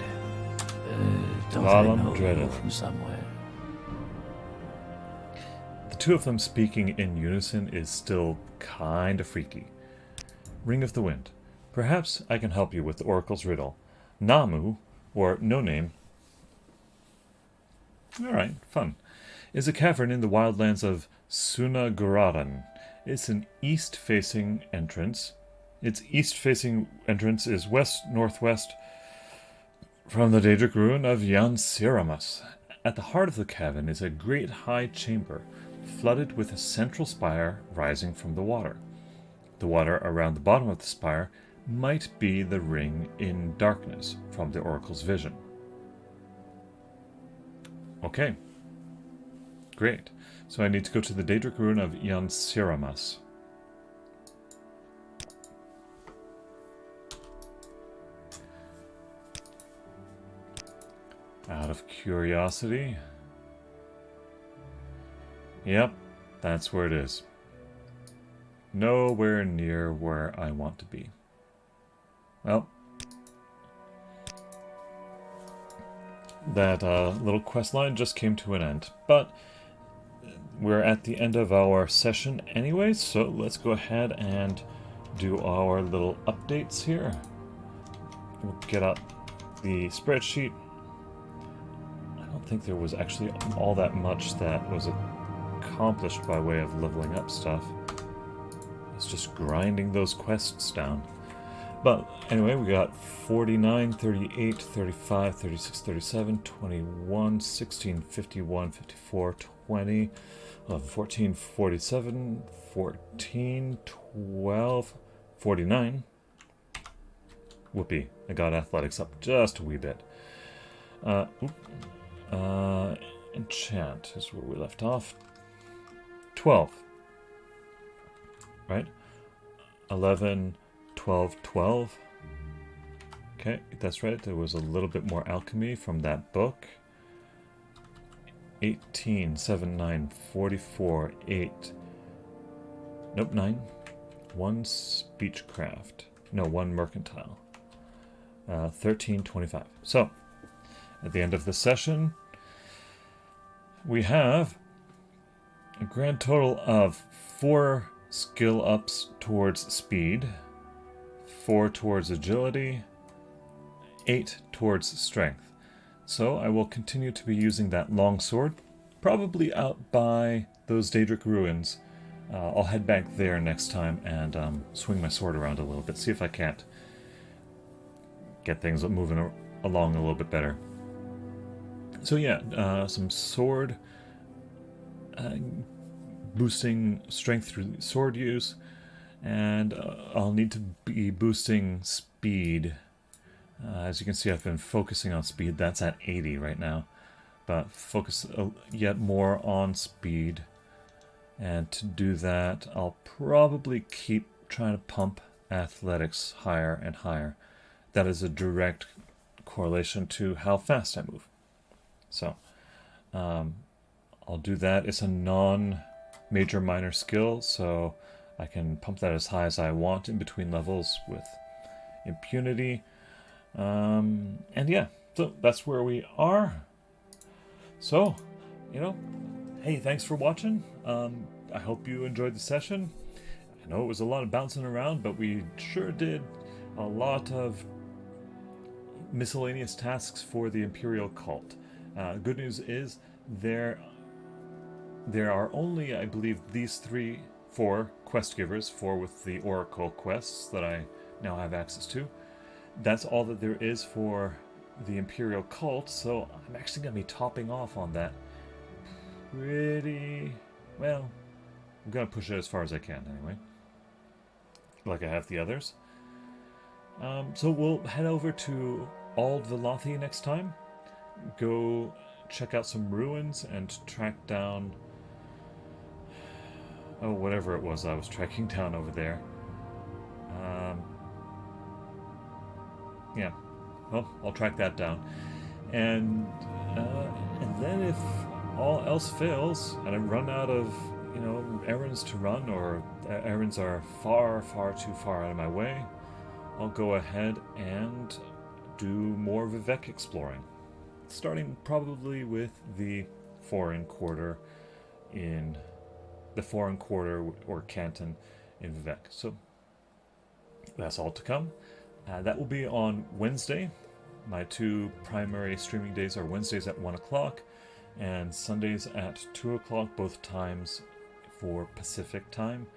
Don't I know you from somewhere? The two of them speaking in unison is still kind of freaky. Ring of the Wind. Perhaps I can help you with the Oracle's riddle. Namu, or No Name. Alright, fun. Is a cavern in the wildlands of Sunaguraran. It's an east-facing entrance. Its east-facing entrance is west-northwest from the Daedric ruin of Yansiramas. At the heart of the cavern is a great high chamber, flooded with a central spire rising from the water. The water around the bottom of the spire might be the ring in darkness from the Oracle's vision. Okay. Great. So I need to go to the Daedric ruin of Yansiramas. Out of curiosity. Yep, that's where it is. Nowhere near where I want to be. Well, that little quest line just came to an end, but we're at the end of our session anyway, so let's go ahead and do our little updates here. We'll get up the spreadsheet. I don't think there was actually all that much that was accomplished by way of leveling up stuff. It's just grinding those quests down. But anyway, we got 49, 38, 35, 36, 37, 21, 16, 51, 54, 20, 14, 47, 14, 12, 49. Whoopee, I got athletics up just a wee bit. Enchant is where we left off. 12. Right? 11, 12, 12. Okay, that's right. There was a little bit more alchemy from that book. 18, 7, 9, 44, 8. Nope, 9. 1 speechcraft. No, 1 mercantile. 13, 25. So, at the end of the session, we have a grand total of 4 skill ups towards speed, 4 towards agility, 8 towards strength. So I will continue to be using that longsword, probably out by those Daedric ruins. I'll head back there next time and swing my sword around a little bit, see if I can't get things moving along a little bit better. So yeah, some sword boosting strength through sword use, and I'll need to be boosting speed. As you can see, I've been focusing on speed. That's at 80 right now, but focus yet more on speed. And to do that, I'll probably keep trying to pump athletics higher and higher. That is a direct correlation to how fast I move. So I'll do that. It's a non-major minor skill, so I can pump that as high as I want in between levels with impunity. And yeah, so that's where we are. So, you know, hey, thanks for watching. I hope you enjoyed the session. I know it was a lot of bouncing around, but we sure did a lot of miscellaneous tasks for the Imperial Cult. Good news is there are only, I believe, these 4 quest givers, 4 with the Oracle quests that I now have access to. That's all that there is for the Imperial Cult, so I'm actually going to be topping off on that pretty well. I'm going to push it as far as I can anyway, like I have the others. So we'll head over to Ald Velothi next time, go check out some ruins and track down whatever it was I was tracking down over there. Yeah, well, I'll track that down, and then if all else fails and I run out of errands to run, or errands are far too far out of my way, I'll go ahead and do more Vivec exploring, starting probably with the foreign quarter or canton in Vivec. So that's all to come. That will be on Wednesday. My 2 primary streaming days are Wednesdays at 1 o'clock and Sundays at 2 o'clock, both times for Pacific time.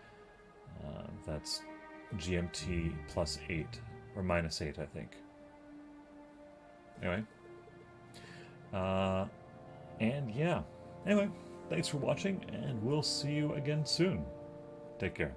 That's GMT +8 or -8, I think. Anyway. And yeah. Anyway, thanks for watching, and we'll see you again soon. Take care.